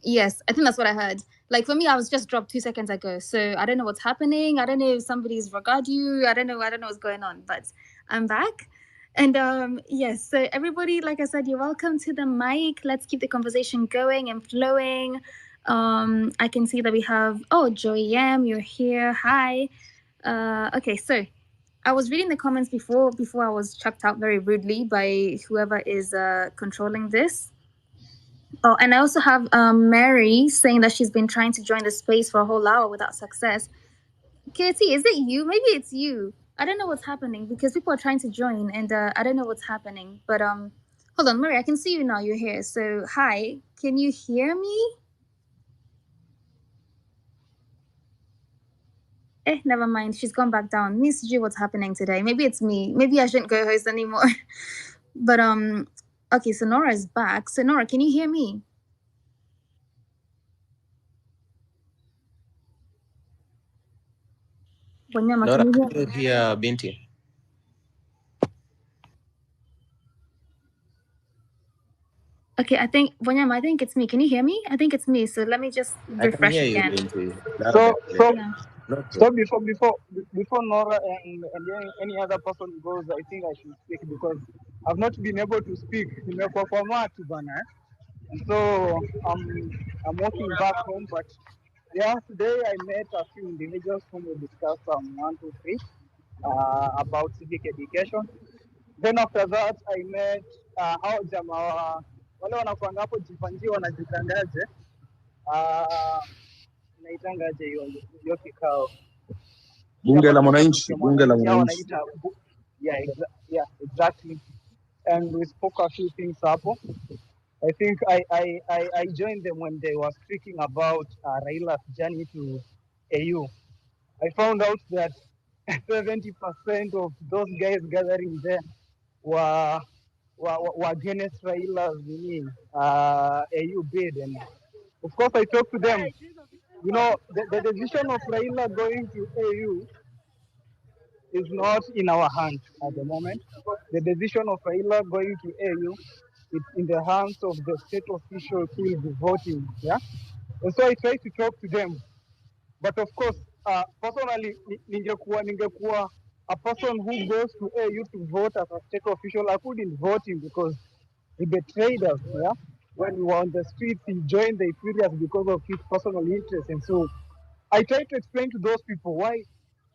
yes, I think that's what I heard. Like for me, I was just dropped 2 seconds ago, so I don't know what's happening. I don't know if somebody's regard you. I don't know what's going on, but I'm back. And yes, so everybody, like I said, you're welcome to the mic. Let's keep the conversation going and flowing. I can see that we have Joey M, you're here. Hi. Okay, so I was reading the comments before I was chucked out very rudely by whoever is controlling this. Oh, and I also have Mary saying that she's been trying to join the space for a whole hour without success. KT, is it you? Maybe it's you. I don't know what's happening because people are trying to join and I don't know what's happening. But hold on, Mary, I can see you now. You're here. So hi, can you hear me? Never mind. She's gone back down. Miss G, what's happening today? Maybe it's me. Maybe I shouldn't go host anymore. But okay, so Nora is back. So Nora, can you hear me? Wanyama, Nora, can you can you hear Binti? Okay, I think Wanyama, I think it's me. Can you hear me? I think it's me. So let me just refresh again. So So before Nora and any other person goes, I think I should speak because I've not been able to speak. And so I'm walking back home, but yeah, today I met a few individuals whom we discussed 1, 2, 3 about civic education. Then after that I met hao jamaa wale wanakuanga hapo jipanji wanajitangaje naitangaje hiyo kikao Bunge la Mwananchi. Yeah, exactly. And we spoke a few things hapo. I think I joined them when they were speaking about Raila's journey to AU. I found out that 70% of those guys gathering there were against Raila's AU bid. And of course I talked to them. You know, the decision of Raila going to AU is not in our hands at the moment. The decision of Raila going to AU is in the hands of the state officials who will be voting. Yeah, and so I try to talk to them, but of course, personally, ningekuwa a person who goes to AU to vote as a state official, I couldn't vote him because he betrayed us. Yeah, when we were on the streets, he joined the Equirius because of his personal interest, and so I tried to explain to those people why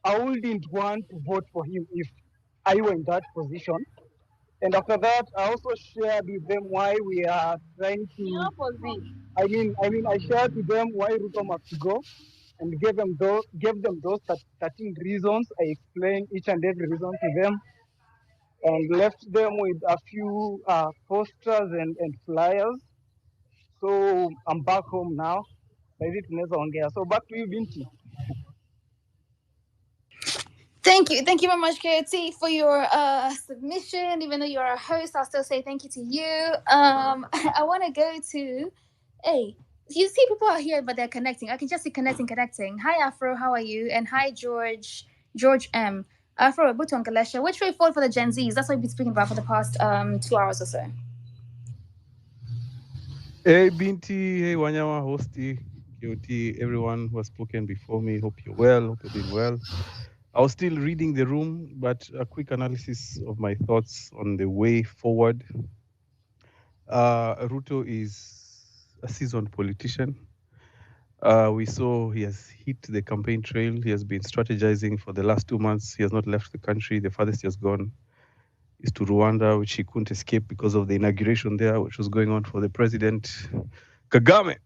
I wouldn't want to vote for him if I were in that position. And after that, I also shared with them why we are trying to. I shared with them why Ruto must go, and gave them those 13 reasons. I explained each and every reason to them, and left them with a few posters and flyers. So I'm back home now. So back to you, Binti. Thank you very much, KOT, for your submission. Even though you're a host, I'll still say thank you to you. I want to go to, you see people are here, but they're connecting. I can just see connecting. Hi, Afro, how are you? And hi, George M. Afro, Buton Galesha, which way forward for the Gen Zs? That's what we've been speaking about for the past 2 hours or so. Hey, Binti, hey, Wanyama, hosty. KOT, everyone who has spoken before me. Hope you're well. Hope you're doing well. I was still reading the room, but a quick analysis of my thoughts on the way forward. Ruto is a seasoned politician. We saw he has hit the campaign trail. He has been strategizing for the last 2 months. He has not left the country. The farthest he has gone is to Rwanda, which he couldn't escape because of the inauguration there, which was going on for the president, Kagame.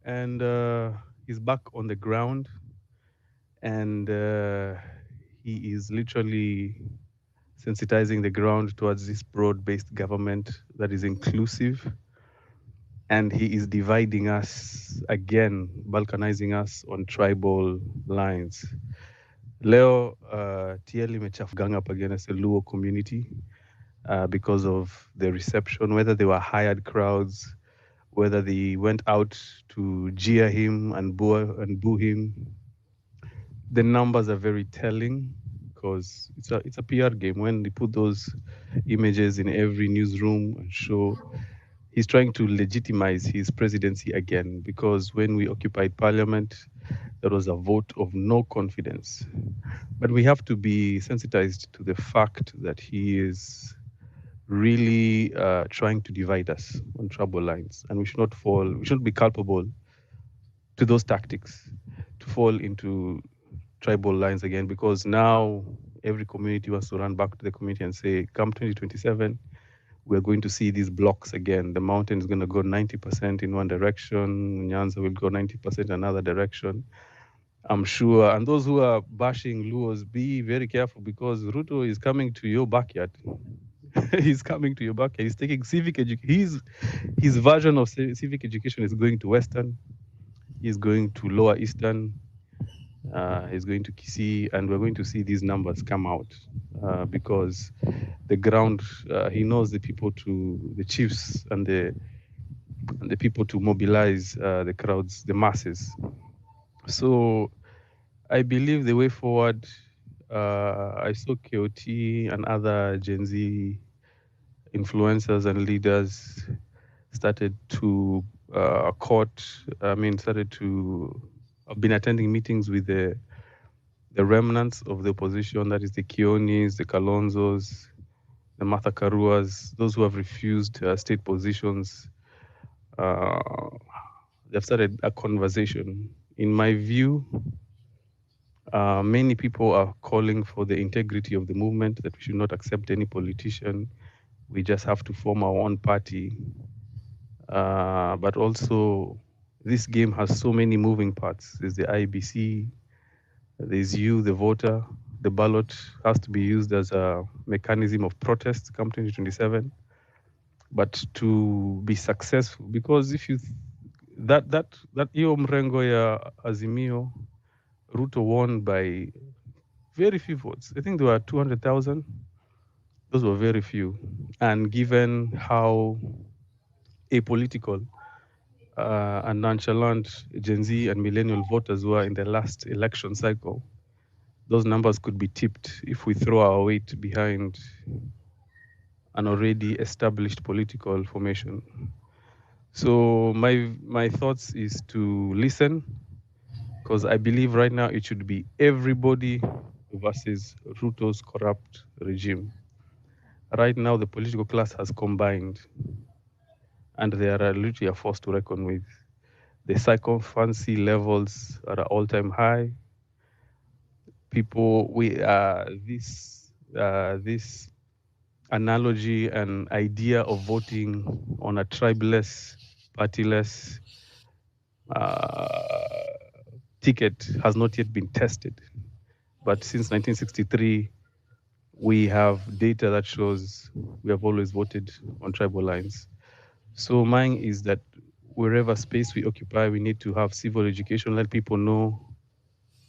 And he's back on the ground. And he is literally sensitizing the ground towards this broad-based government that is inclusive. And he is dividing us again, balkanizing us on tribal lines. Leo TL gang up against the Luo community because of the reception, whether they were hired crowds, whether they went out to jeer him and boo him. The numbers are very telling because it's a PR game. When they put those images in every newsroom and show, he's trying to legitimize his presidency again, because when we occupied parliament, there was a vote of no confidence. But we have to be sensitized to the fact that he is really trying to divide us on trouble lines, and we shouldn't be culpable to those tactics, to fall into tribal lines again, because now every community wants to run back to the community and say, come 2027, we're going to see these blocks again. The mountain is going to go 90% in one direction, Nyanza will go 90% another direction. I'm sure, and those who are bashing Luos, be very careful, because Ruto is coming to your backyard. He's coming to your backyard. He's taking civic education. His version of civic education is going to Western. He's going to Lower Eastern. He's going to Kisii, and we're going to see these numbers come out because the ground, he knows the people the chiefs and the people to mobilize the crowds, the masses. So I believe the way forward, I saw KOT and other Gen Z influencers and leaders started to I've been attending meetings with the remnants of the opposition, that is the Kionis, the Kalonzos, the Martha Karuas, those who have refused state positions. They've started a conversation. In my view, many people are calling for the integrity of the movement, that we should not accept any politician. We just have to form our own party. But also, this game has so many moving parts. There's the IBC, there's you, the voter. The ballot has to be used as a mechanism of protest come 2027. But to be successful, because if you that hiyo mrengo ya Azimio, Ruto won by very few votes. I think there were 200,000. Those were very few. And given how apolitical and nonchalant Gen Z and millennial voters were in the last election cycle, those numbers could be tipped if we throw our weight behind an already established political formation. So my thoughts is to listen, because I believe right now it should be everybody versus Ruto's corrupt regime. Right now, the political class has combined, and they are literally a force to reckon with. The psychophancy levels are at all-time high. People, this analogy and idea of voting on a tribeless, partyless ticket has not yet been tested. But since 1963, we have data that shows we have always voted on tribal lines. So mine is that wherever space we occupy, we need to have civil education, let people know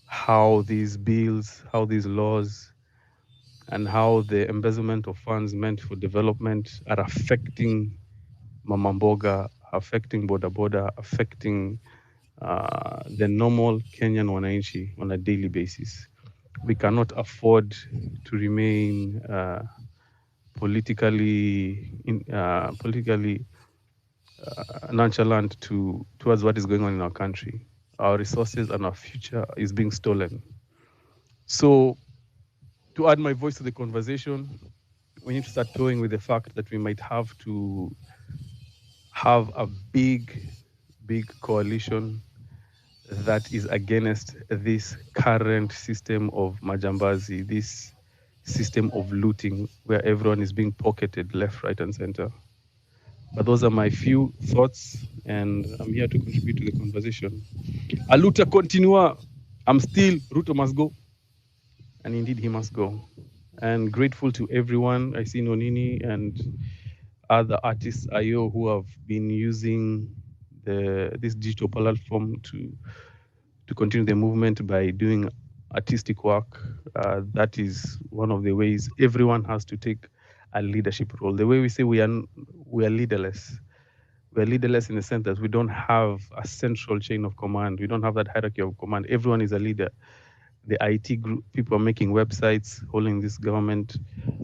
how these bills, how these laws, and how the embezzlement of funds meant for development are affecting Mama Mboga, affecting Boda Boda, affecting the normal Kenyan wananchi on a daily basis. We cannot afford to remain politically nonchalant towards what is going on in our country. Our resources and our future is being stolen. So to add my voice to the conversation, we need to start toying with the fact that we might have to have a big coalition that is against this current system of Majambazi, this system of looting where everyone is being pocketed left, right, and center. But those are my few thoughts, and I'm here to contribute to the conversation. Aluta continua. I'm still, Ruto must go. And indeed, he must go. And grateful to everyone. I see Nonini and other artists, IO, who have been using this digital platform to continue the movement by doing artistic work. That is one of the ways everyone has to take a leadership role. The way we say we are leaderless. We're leaderless in the sense that we don't have a central chain of command. We don't have that hierarchy of command. Everyone is a leader. The IT group, people are making websites, holding this government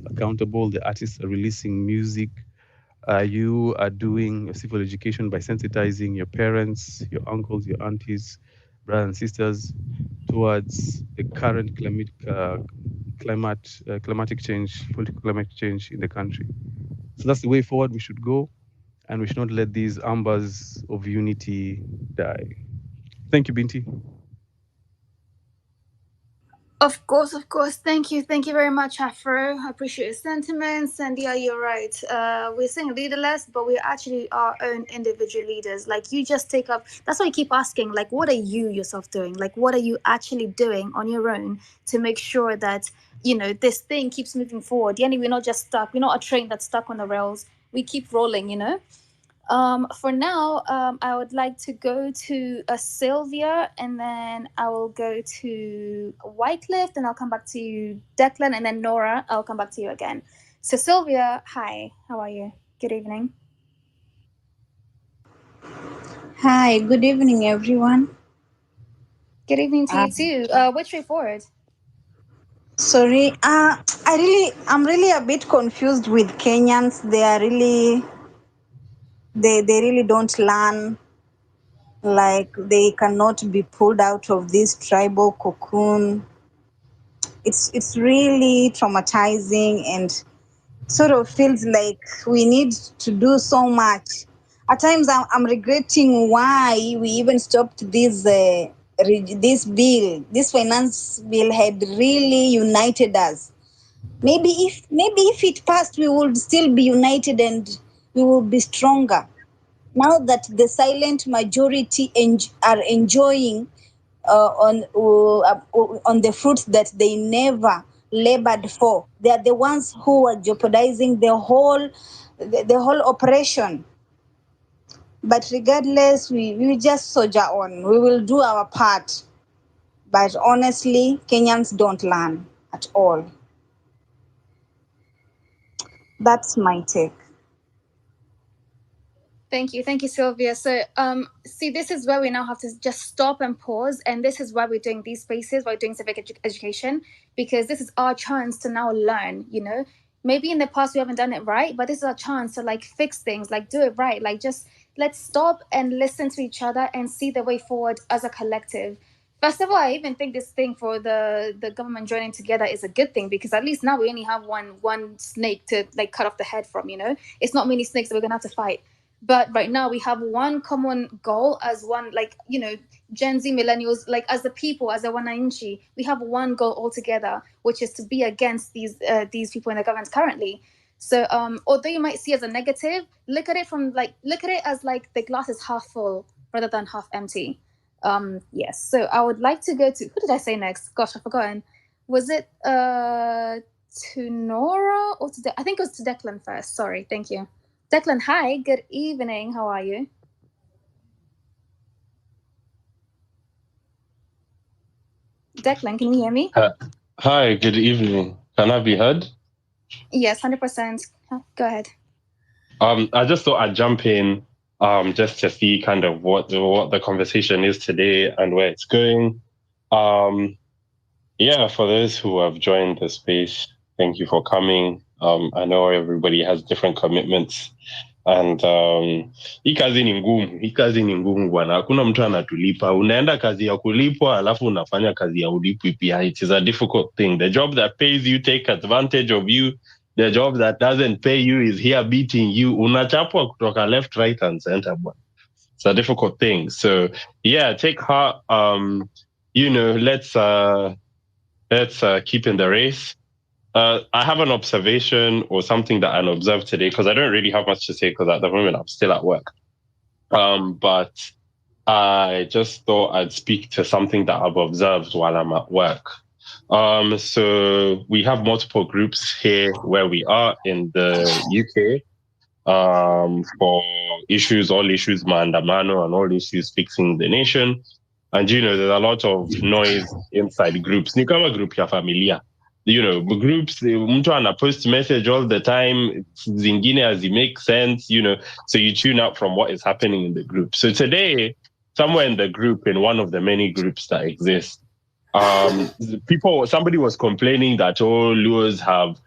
accountable. The artists are releasing music. You are doing civil education by sensitizing your parents, your uncles, your aunties, brothers and sisters towards the current climatic change, political climate change in the country. So that's the way forward we should go, and we should not let these ambers of unity die. Thank you, Binti. Of course. Thank you very much, Afro. I appreciate your sentiments. And yeah, you're right. We're saying leaderless, but we're actually our own individual leaders. Like, you just take up, that's why I keep asking, like, what are you yourself doing? Like, what are you actually doing on your own to make sure that, this thing keeps moving forward? We're not just stuck. We're not a train that's stuck on the rails. We keep rolling, For now, I would like to go to Sylvia, and then I will go to Wycliffe, and I'll come back to you, Declan, and then Nora, I'll come back to you again. So Sylvia, hi, how are you? Good evening. Hi, good evening, everyone. Good evening to you too. Which way forward? Sorry, I'm really a bit confused with Kenyans. They really don't learn. Like, they cannot be pulled out of this tribal cocoon. It's really traumatizing, and sort of feels like we need to do so much. At times, I'm regretting why we even stopped this bill. This finance bill had really united us. Maybe if it passed, we would still be united and we will be stronger. Now that the silent majority are enjoying on the fruits that they never labored for, they are the ones who are jeopardizing the whole operation. But regardless, we just soldier on. We will do our part. But honestly, Kenyans don't learn at all. That's my take. Thank you, Sylvia. So, see, this is where we now have to just stop and pause, and this is why we're doing these spaces, why we're doing civic education, because this is our chance to now learn. Maybe in the past we haven't done it right, but this is our chance to fix things, do it right. Just let's stop and listen to each other and see the way forward as a collective. First of all, I even think this thing for the government joining together is a good thing, because at least now we only have one snake to cut off the head from. It's not many snakes that we're gonna have to fight. But right now we have one common goal as one, Gen Z millennials, as a people, as a wananchi, we have one goal altogether, which is to be against these people in the government currently. So although you might see as a negative, look at it as the glass is half full rather than half empty. Yes. So I would like to go to, who did I say next? Gosh, I've forgotten. Was it to Nora or to I think it was to Declan first. Sorry. Thank you. Declan, hi, good evening. How are you? Declan, can you hear me? Hi, good evening. Can I be heard? Yes, 100%. Go ahead. I just thought I'd jump in just to see kind of what the conversation is today and where it's going. Yeah, for those who have joined the space, thank you for coming. I know everybody has different commitments And hii kazi ni ngumu bwana. Hakuna mtu anatulipa. Unaenda kazi ya kulipwa alafu unafanya kazi ya ulipwi pia. It is a difficult thing. The job that pays you take advantage of you. The job that doesn't pay you is here beating you. Unachapwa kutoka left, right, and center bwana. It's a difficult thing. So yeah, take heart. Let's keep in the race. I have an observation or something that I observed today, because I don't really have much to say because at the moment I'm still at work. But I just thought I'd speak to something that I've observed while I'm at work. So we have multiple groups here where we are in the UK for all issues maandamano and all issues fixing the nation. And there's a lot of noise inside groups. Ni kama group ya familia. Groups, mtu ana post message all the time, zingine as it makes sense, so you tune out from what is happening in the group. So today, somewhere in the group, in one of the many groups that exist, somebody was complaining that Luos have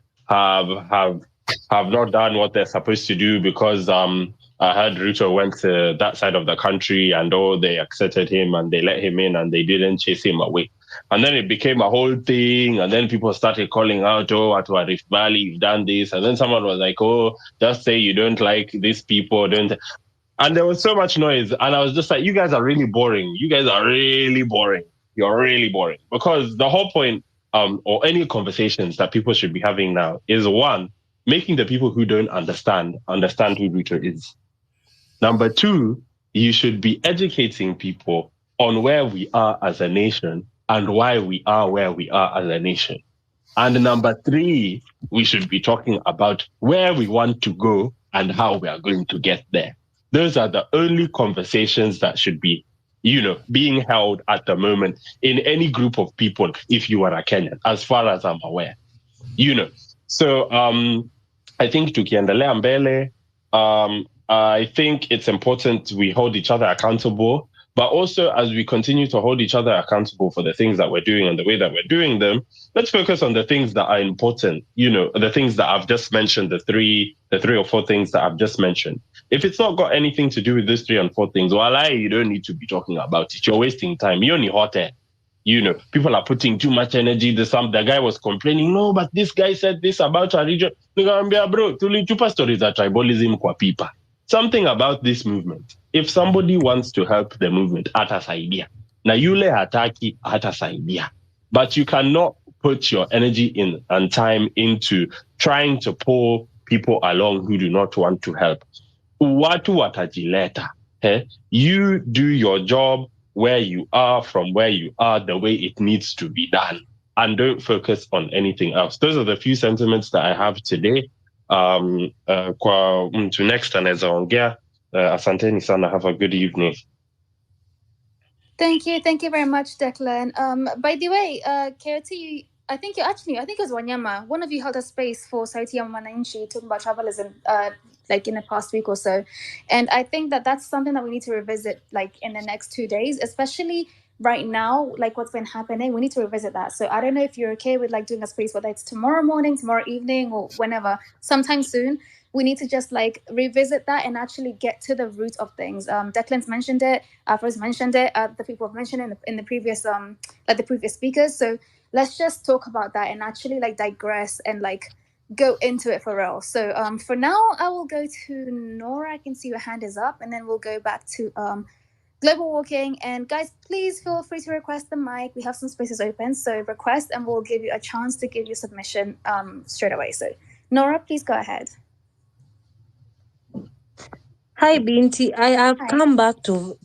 not done what they're supposed to do because I heard Ruto went to that side of the country and they accepted him and they let him in and they didn't chase him away. And then it became a whole thing. And then people started calling out, at Rift Valley, you've done this. And then someone was like, just say you don't like these people. And there was so much noise. And I was just like, you guys are really boring. You guys are really boring. You're really boring. Because the whole point or any conversations that people should be having now is, one, making the people who don't understand who Ruto is. Number two, you should be educating people on where we are as a nation and why we are where we are as a nation. And number three, we should be talking about where we want to go and how we are going to get there. Those are the only conversations that should be, being held at the moment in any group of people, if you are a Kenyan, as far as I'm aware. So I think tukiendelea mbele, I think it's important we hold each other accountable, but also as we continue to hold each other accountable for the things that we're doing and the way that we're doing them, let's focus on the things that are important, the things that I've just mentioned, the three or four things that I've just mentioned. If it's not got anything to do with these 3 and 4 things, you don't need to be talking about it. You're wasting time. You're only hot air. People are putting too much energy. The guy was complaining, no, but this guy said this about our region. Bro, tulichupa stories are tribalism kwa pipa. Something about this movement. If somebody wants to help the movement, atasaidia. Na yule hataki, atasaidia. But you cannot put your energy in and time into trying to pull people along who do not want to help. Watu watajileta. You do your job where you are, from where you are, the way it needs to be done. And don't focus on anything else. Those are the few sentiments that I have today. Kwa mtu next anaweza ongea. Asanteni sana. Have a good evening. Thank you very much, Declan. By the way, KOT, I think it was Wanyama. One of you held a space for Sauti ya Mwananchi talking about tribalism, like in the past week or so, and I think that that's something that we need to revisit, like in the next 2 days, especially right now, like what's been happening. We need to revisit that. So I don't know if you're okay with like doing a space, whether it's tomorrow morning, tomorrow evening, or whenever, sometime soon. We need to just like revisit that and actually get to the root of things. Declan's mentioned it, Afro's mentioned it, the people have mentioned it in the previous like the previous speakers. So let's just talk about that and actually like digress and like go into it for real. So for now, I will go to Nora. I can see your hand is up, and then we'll go back to Global Walking. And guys, please feel free to request the mic. We have some spaces open, so request and we'll give you a chance to give your submission straight away. So Nora, please go ahead. Hi Binti, I have come back to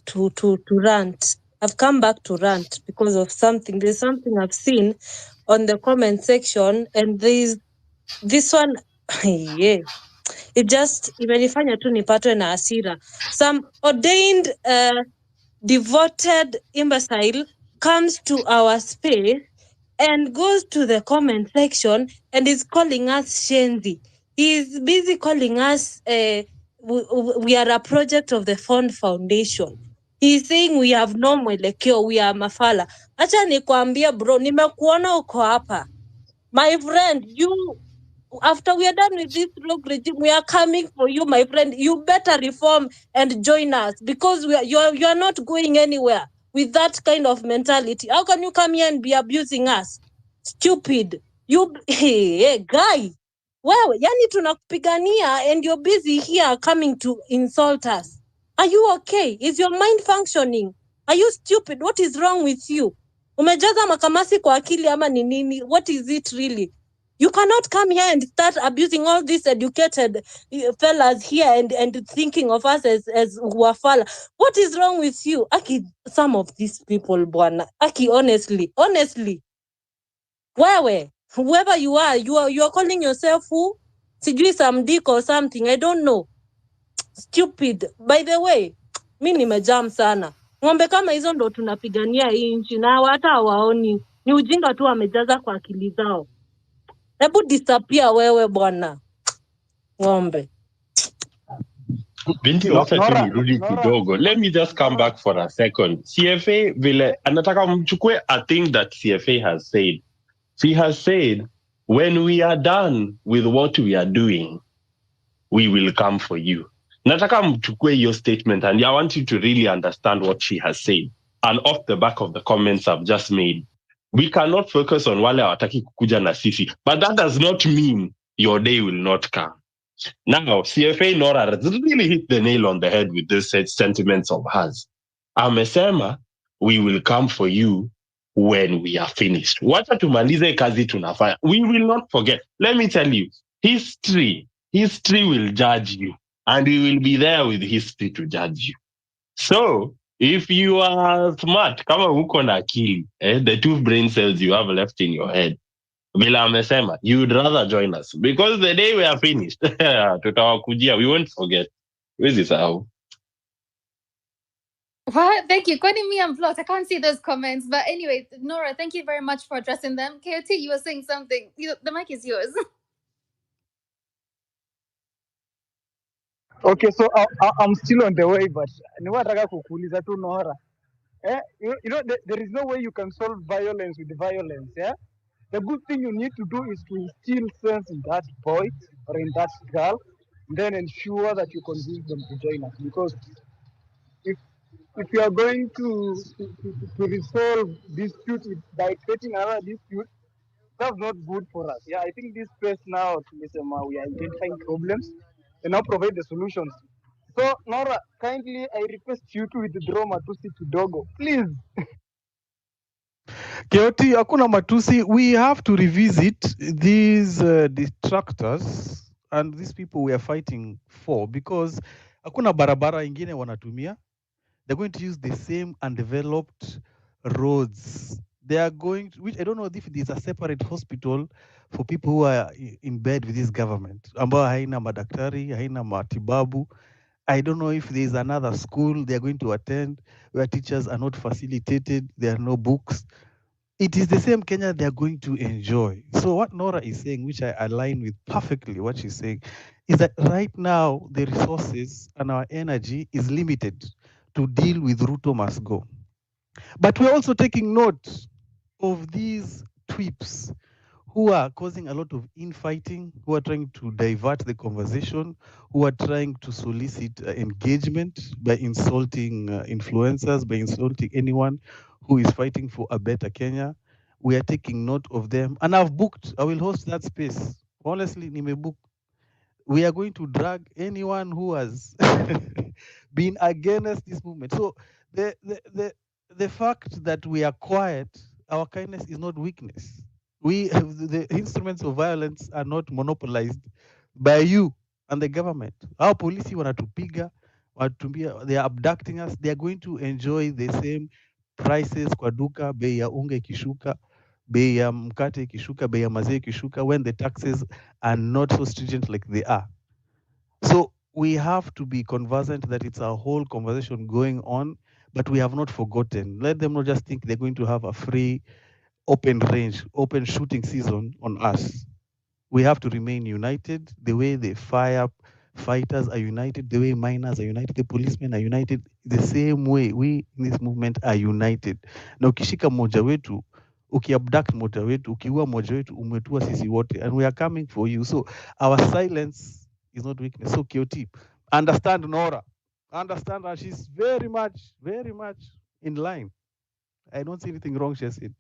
rant. I've come back to rant because of something. There's something I've seen on the comment section, and this one, yeah, it just imenifanya tu nipatwe na hasira. Some ordained, devoted imbecile comes to our space and goes to the comment section and is calling us shenzi. He's busy calling us we are a project of the Fund Foundation. He's saying we have no mwelekeo, we are mafala. Acha nikwambia bro, nimekuona uko hapa. My friend, After we are done with this rogue regime, we are coming for you, my friend. You better reform and join us, because you are not going anywhere with that kind of mentality. How can you come here and be abusing us? Stupid. You hey, guy. Well, yani tunakupigania and you're busy here coming to insult us. Are you okay? Is your mind functioning? Are you stupid? What is wrong with you? Umejaza makamasi kwa akili ama ni nini? What is it really? You cannot come here and start abusing all these educated fellas here and thinking of us as wafala. What is wrong with you? Aki, some of these people, bwana. Aki, honestly. Wewe, whoever you are calling yourself who? Sijui some dick or something. I don't know. Stupid. By the way, mi nimejam sana. Ng'ombe kama hizo ndo tunapigania hii nchi na hata hawaoni. Ni ujinga tu wamejaza kwa akili zao. Hebu disappear wewe bwana. Ng'ombe. Binti, wacha tu nirudi kidogo. Let me just come back for a second. CFA vile anataka mchukue a thing that CFA has said. She has said, when we are done with what we are doing, we will come for you. Nataka mchukue your statement, and I want you to really understand what she has said. And off the back of the comments I've just made, we cannot focus on wale hawataki kukuja na sisi, but that does not mean your day will not come. Now, CFA Nora has really hit the nail on the head with these sentiments of hers. Amesema, we will come for you when we are finished. Wacha tumalize kazi tunafanya. We will not forget. Let me tell you, history will judge you, and we will be there with history to judge you. So, if you are smart, kama uko na akili, the 2 brain cells you have left in your head, vile amesema, you would rather join us, because the day we are finished, tutawakujia, we won't forget. Where's sahau? What? Thank you. Kwani me, I'm blocked. I can't see those comments. But anyway, Nora, thank you very much for addressing them. KOT, you were saying something. The mic is yours. Okay, so I'm still on the way, but niwataka kukuuliza tu Nora. There is no way you can solve violence with violence. Yeah. The good thing you need to do is to instill sense in that boy or in that girl, then ensure that you convince them to join us. Because if you are going to resolve dispute by creating another dispute, that's not good for us. Yeah, I think this space now, we are identifying problems and now provide the solutions. So Nora, kindly I request you to withdraw matusi kidogo, please. Keoti, hakuna matusi. We have to revisit these detractors and these people we are fighting for, because hakuna barabara ingine wanatumia. They're going to use the same undeveloped roads. They are going to, which I don't know if there's a separate hospital for people who are in bed with this government. Ambao haina madaktari, haina matibabu. I don't know if there's another school they are going to attend where teachers are not facilitated, there are no books. It is the same Kenya they are going to enjoy. So what Nora is saying, which I align with perfectly what she's saying, is that right now the resources and our energy is limited to deal with Ruto must go. But we're also taking note of these tweeps who are causing a lot of infighting, who are trying to divert the conversation, who are trying to solicit engagement by insulting influencers, by insulting anyone who is fighting for a better Kenya. We are taking note of them. And I've booked, I will host that space. Honestly, Nimebook. We are going to drag anyone who has been against this movement. So the fact that we are quiet, our kindness is not weakness. We have the instruments of violence are not monopolized by you and the government. Our police wanatupiga, they are abducting us. They are going to enjoy the same prices kwa duka, bei ya unga ikishuka, bei ya mkate ikishuka, bei ya maziwa ikishuka, when the taxes are not so stringent like they are. So we have to be conversant that it's a whole conversation going on, but we have not forgotten. Let them not just think they're going to have a free, open range, open shooting season on us. We have to remain united the way the firefighters are united, the way miners are united, the policemen are united, the same way we in this movement are united. Na ukishika mmoja wetu, ukiabduct mmoja wetu, ukiua mmoja wetu, umetua sisi wote, and we are coming for you. So our silence is not weakness. So KOT, understand Nora, understand her. She's very much in line. I don't see anything wrong, she said.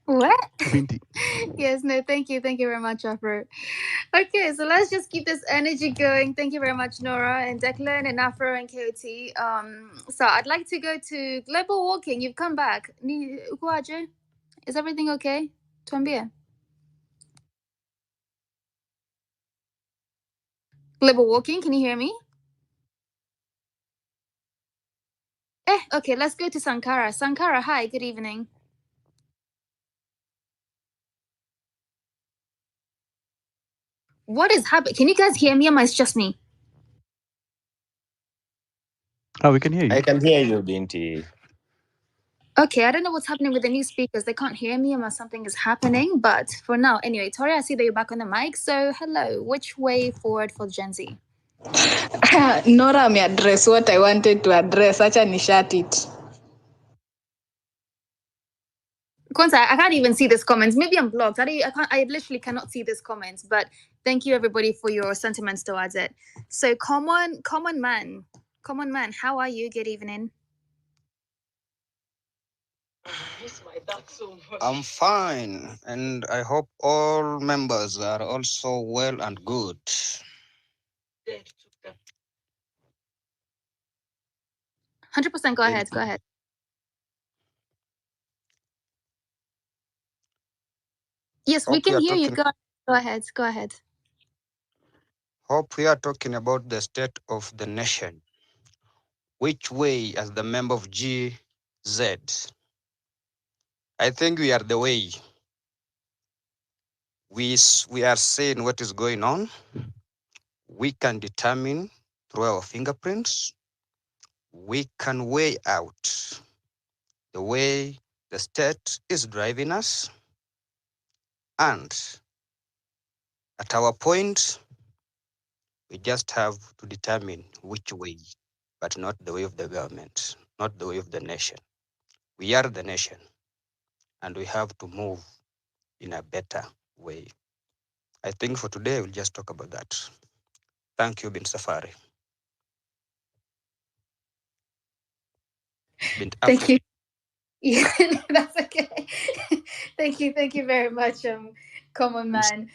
What? Binti. Yes, no, thank you very much, Afro. Okay, so let's just keep this energy going. Thank you very much, Nora and Declan and Afro and KOT. So I'd like to go to Global Walking. You've come back. Ukuaje? Is everything okay? Tuambie. Global Walking, can you hear me? Okay, let's go to Sankara. Sankara, hi, good evening. What is happening? Can you guys hear me, or is it just me? Oh, we can hear you. I can hear you, Binti. Okay, I don't know what's happening with the new speakers. They can't hear me, or something is happening. But for now, anyway, Tori, I see that you're back on the mic. So hello, which way forward for Gen Z? Nora may address what I wanted to address. Acha nishat it. Kwanzaa, I can't even see these comments. Maybe I'm blocked. I literally cannot see these comments. But thank you everybody for your sentiments towards it. So common man, how are you? Good evening. I'm fine, and I hope all members are also well and good. 100%. Go ahead. Yes, we can hear you. Go ahead. Hope we are talking about the state of the nation. Which way, as the member of GZ? I think we are the way. We are seeing what is going on. We can determine through our fingerprints. We can weigh out the way the state is driving us. And at our point, we just have to determine which way, but not the way of the government, not the way of the nation. We are the nation, and we have to move in a better way. I think for today, we'll just talk about that. Thank you, Bin Safari. Thank you. Yeah, that's okay. Thank you very much, common man.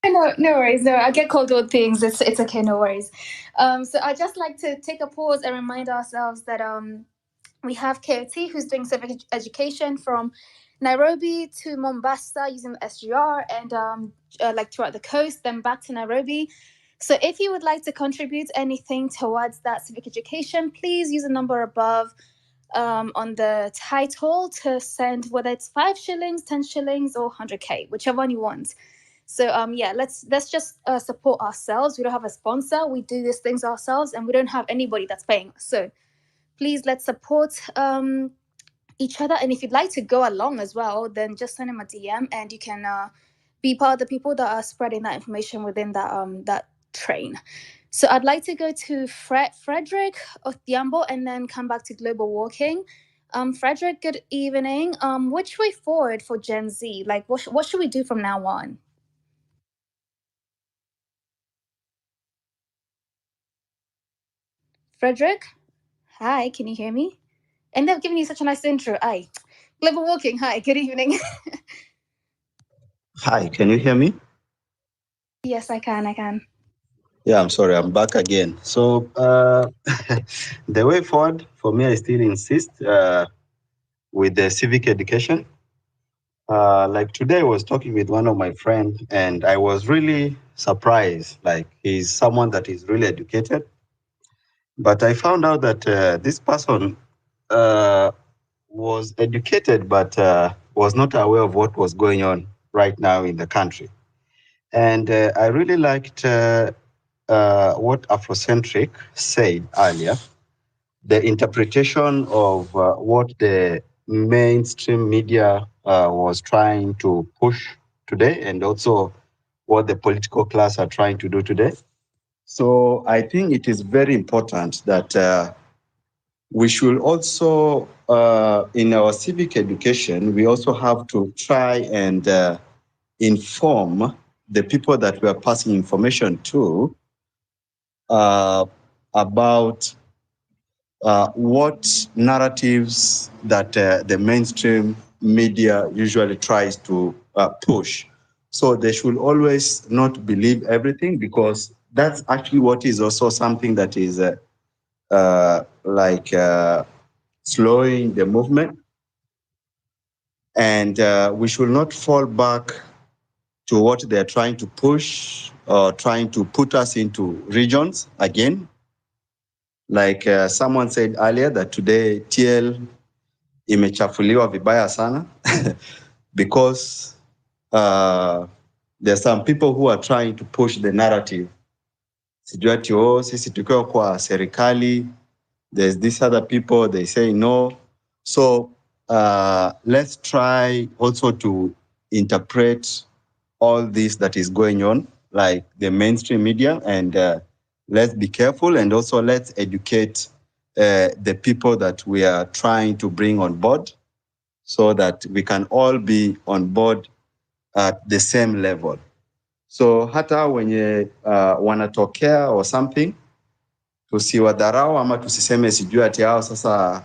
No worries. No, I get called all things. It's okay. No worries. So I just like to take a pause and remind ourselves that we have KOT who's doing civic education from Nairobi to Mombasa using the SGR and like throughout the coast, then back to Nairobi. So if you would like to contribute anything towards that civic education, please use the number above on the title to send, whether it's 5 shillings, 10 shillings, or 100K, whichever one you want. So let's just support ourselves. We don't have a sponsor. We do these things ourselves, and we don't have anybody that's paying us. So please let's support each other. And if you'd like to go along as well, then just send him a DM, and you can be part of the people that are spreading that information within that train. So I'd like to go to Frederick Othiambo and then come back to Global Walking. Frederick, good evening. Which way forward for Gen Z? Like, what should we do from now on? Frederick, hi, can you hear me? And they've given you such a nice intro. Hi, Global Walking. Hi, good evening. Hi, can you hear me? Yes, I can. Yeah, I'm sorry, I'm back again. So the way forward for me, I still insist with the civic education. Like today, I was talking with one of my friends, and I was really surprised. Like he's someone that is really educated, but I found out that this person was educated, but was not aware of what was going on right now in the country. And I really liked what Afrocentric said earlier, the interpretation of what the mainstream media was trying to push today, and also what the political class are trying to do today. So I think it is very important that we should also, in our civic education, we also have to try and inform the people that we are passing information to about what narratives that the mainstream media usually tries to push. So they should always not believe everything, because that's actually what is also something that is slowing the movement. And we should not fall back to what they're trying to push or trying to put us into regions again. Like someone said earlier that today TL imechafuliwa vibaya sana because there are some people who are trying to push the narrative. Sijui ati sisi tukiwa kwa serikali, there's these other people, they say no. So let's try also to interpret all this that is going on, like the mainstream media, and let's be careful, and also let's educate the people that we are trying to bring on board, so that we can all be on board at the same level. So hata wenye wanatokea or something, tusiwadharau ama tusiseme sijui ati hao sasa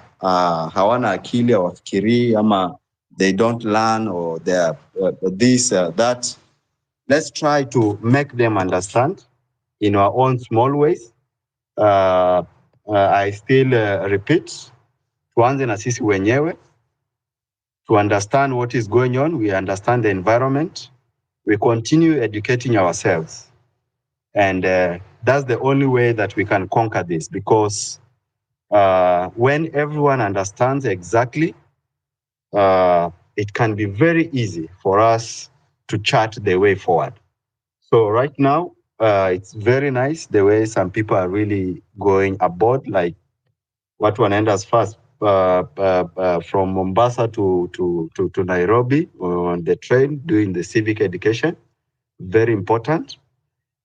hawana akili, hawafikirii, ama they don't learn, or they are this, that. Let's try to make them understand in our own small ways. I still repeat, tuanze na sisi wenyewe, to understand what is going on. We understand the environment. We continue educating ourselves. And that's the only way that we can conquer this, because when everyone understands exactly, it can be very easy for us to chart the way forward. So right now, it's very nice the way some people are really going aboard, like what one enters first from Mombasa to Nairobi on the train, doing the civic education. Very important.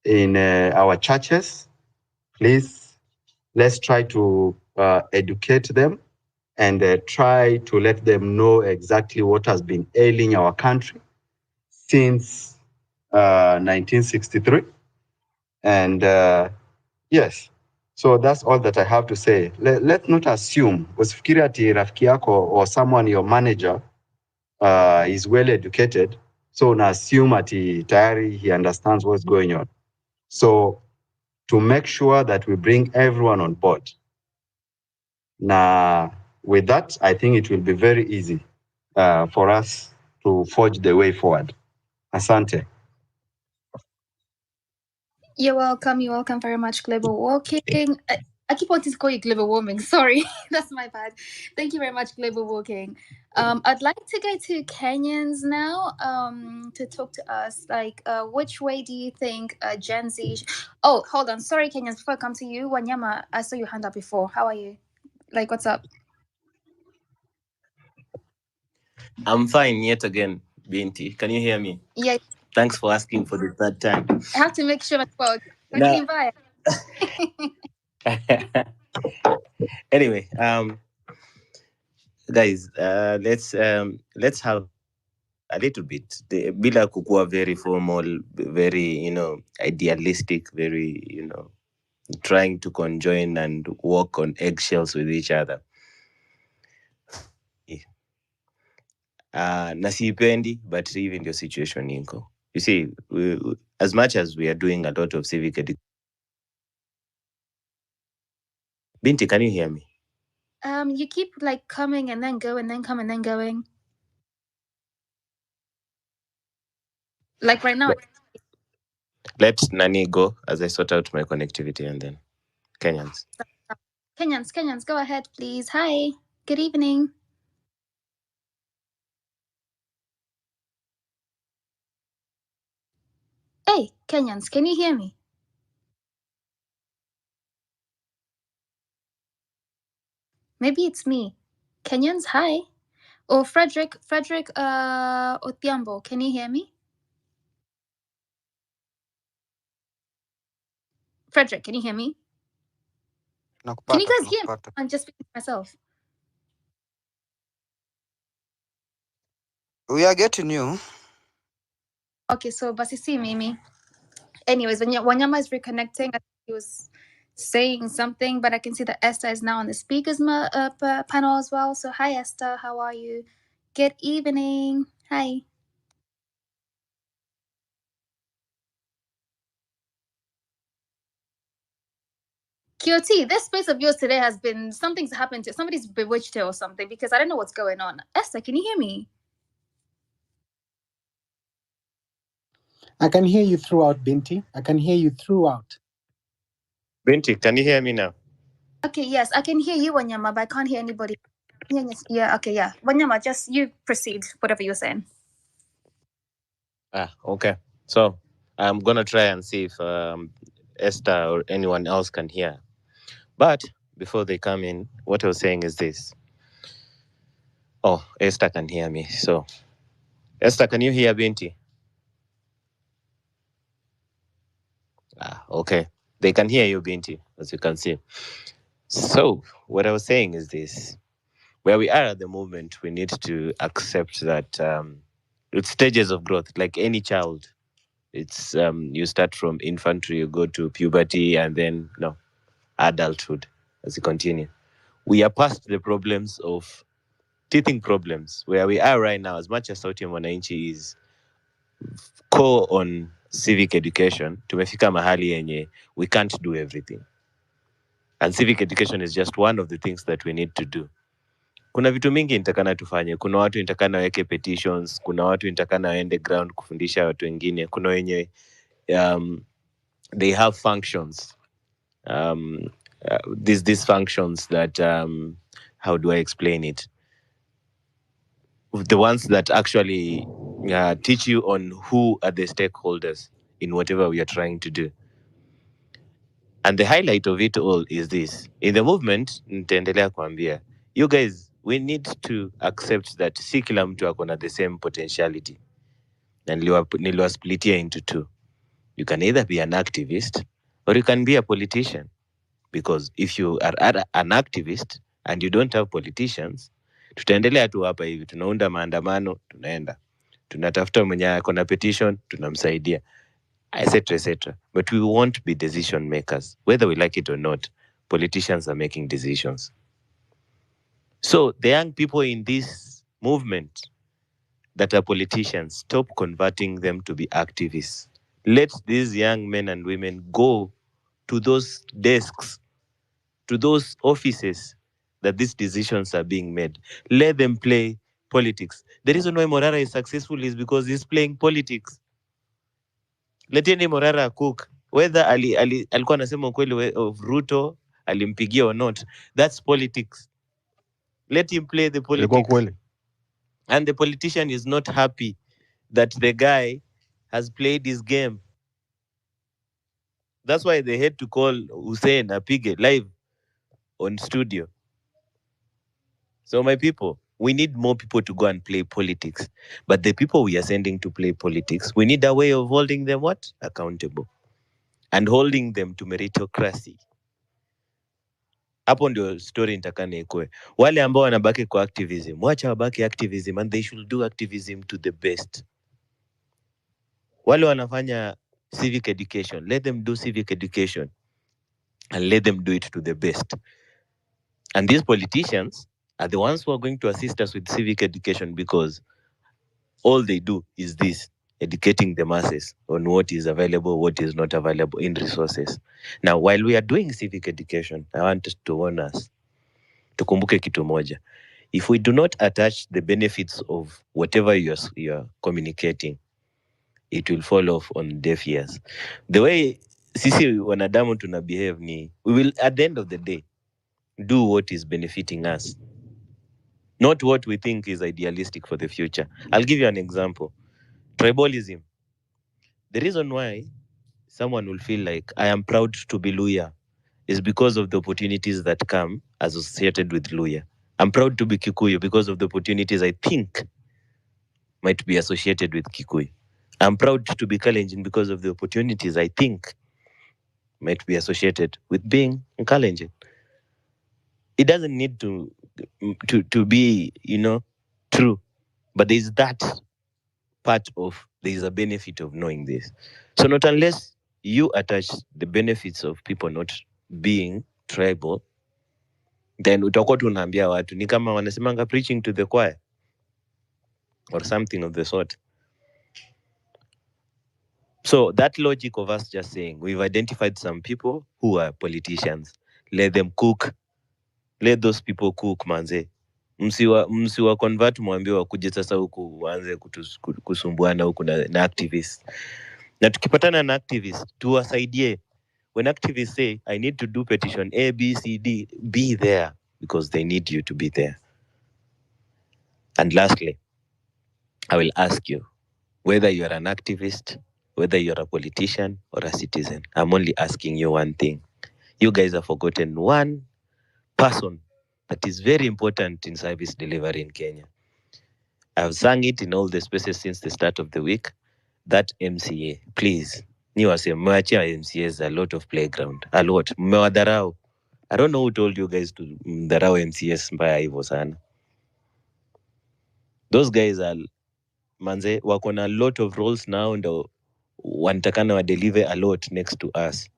In our churches, please, let's try to educate them and try to let them know exactly what has been ailing our country since 1963. And yes, so that's all that I have to say. Let's not assume, usifikiri ati rafiki yako or someone, your manager, is well educated, so una assume ati tayari he understands what's going on. So to make sure that we bring everyone on board. Now, with that, I think it will be very easy for us to forge the way forward. Asante. You're welcome very much, Global Walking. I keep wanting to call you Global Warming. Sorry, that's my bad. Thank you very much, Global Walking. I'd like to go to Kenyans now to talk to us. Like, which way do you think Gen Z... Oh, hold on. Sorry, Kenyans, before I come to you, Wanyama, I saw your hand up before. How are you? Like, what's up? I'm fine yet again, Binti. Can you hear me? Yeah. Thanks for asking for the third time. I have to make sure as well. Now- Anyway, guys, let's have a little bit. Bila kukua very formal, very, idealistic, very, trying to conjoin and walk on eggshells with each other. Nasipendi, but even your situation, Inko. You see, as much as we are doing a lot of civic education. Binti, can you hear me? You keep like coming and then go and then come and then going. Like right now. Let Nani go as I sort out my connectivity, and then Kenyans. Kenyans, go ahead, please. Hi, good evening. Hey, Kenyans, can you hear me? Maybe it's me. Kenyans, hi. Or Frederick Othiambo, can you hear me? Frederick, can you hear me? Can you guys hear me? I'm just speaking to myself. We are getting you. Okay, so basi see Mimi. Anyways, when Wanyama is reconnecting, I think he was saying something, but I can see that Esther is now on the speakers panel as well. So hi Esther, how are you? Good evening. Hi. QT, this space of yours today has been something's happened to somebody's bewitched it or something because I don't know what's going on. Esther, can you hear me? I can hear you throughout, Binti. I can hear you throughout. Binti, can you hear me now? Okay, yes, I can hear you, Wanyama, but I can't hear anybody. Yeah, okay, yeah. Wanyama, just you proceed, whatever you're saying. Okay. So I'm going to try and see if Esther or anyone else can hear. But before they come in, what I was saying is this. Oh, Esther can hear me. So, Esther, can you hear Binti? Okay. They can hear you, Binti, as you can see. So, what I was saying is this. Where we are at the moment, we need to accept that it's stages of growth, like any child. It's you start from infantry, you go to puberty, and then adulthood as you continue. We are past the problems of teething problems. Where we are right now, as much as Sauti ya Mwananchi is core on civic education, tumefika mahali yenye we can't do everything. And civic education is just one of the things that we need to do. Kuna vitu mingi nitakana tufanye. Kuna watu nitakana weke petitions, kuna watu nitakana waende ground kufundisha watu wengine, kuna wenye they have functions. These functions that how do I explain it? The ones that actually teach you on who are the stakeholders in whatever we are trying to do. And the highlight of it all is this. In the movement, nitaendelea kuambia, you guys, we need to accept that si kila mtu akona the same potentiality. Na niliwasplitia into two. You can either be an activist or you can be a politician. Because if you are an activist and you don't have politicians, tutaendelea tu hapa hivi, tunaunda maandamano, tunaenda. Tunatafuta mwenye akona petition, tunamsaidia. Etc. But we won't be decision makers. Whether we like it or not, politicians are making decisions. So the young people in this movement that are politicians, stop converting them to be activists. Let these young men and women go to those desks, to those offices that these decisions are being made. Let them play politics. The reason why Morara is successful is because he's playing politics. Leteni Morara cook. Whether alikuwa anasema ukweli of Ruto, alimpigia or not, that's politics. Let him play the politics. And the politician is not happy that the guy has played his game. That's why they had to call Hussein apige live on studio. So my people, we need more people to go and play politics. But the people we are sending to play politics, we need a way of holding them what? Accountable. And holding them to meritocracy. Hapo ndio story nitakane ikue. Wale ambao wanabaki kwa activism, wacha wabaki activism and they should do activism to the best. Wale wanafanya civic education, let them do civic education and let them do it to the best. And these politicians are the ones who are going to assist us with civic education because all they do is this, educating the masses on what is available, what is not available in resources. Now, while we are doing civic education, I want to warn us, tukumbuke kitu moja. If we do not attach the benefits of whatever you're communicating, it will fall off on deaf ears. The way sisi wanadamu tuna behave ni, we will at the end of the day do what is benefiting us, not what we think is idealistic for the future. I'll give you an example. Tribalism. The reason why someone will feel like I am proud to be Luya is because of the opportunities that come associated with Luya. I'm proud to be Kikuyu because of the opportunities I think might be associated with Kikuyu. I'm proud to be Kalenjin because of the opportunities I think might be associated with being Kalenjin. It doesn't need to be, true, but there's that part of there's a benefit of knowing this. So not unless you attach the benefits of people not being tribal, then utakuwa tu unaambia watu ni kama wanasemanga preaching to the choir or something of the sort. So that logic of us just saying we've identified some people who are politicians, let them cook, let those people cook, manze. Msiwa convert, mwambie wakuje sasa huku waanze kusumbuana huku na activists. Na tukipatana na activists tuwasaidie. When activists say I need to do petition A, B, C, D, be there because they need you to be there. And lastly, I will ask you, whether you are an activist, whether you're a politician or a citizen, I'm only asking you one thing. You guys have forgotten one person that is very important in service delivery in Kenya. I've sung it in all the spaces since the start of the week. That MCA, please. Ni wase mwachia MCAs a lot of playground. A lot. Mmewadharau. I don't know who told you guys to mdharau MCAs mbaya hivyo sana. Those guys are, manze, wako na a lot of roles now, ndo wanatakana wa deliver a lot next to us.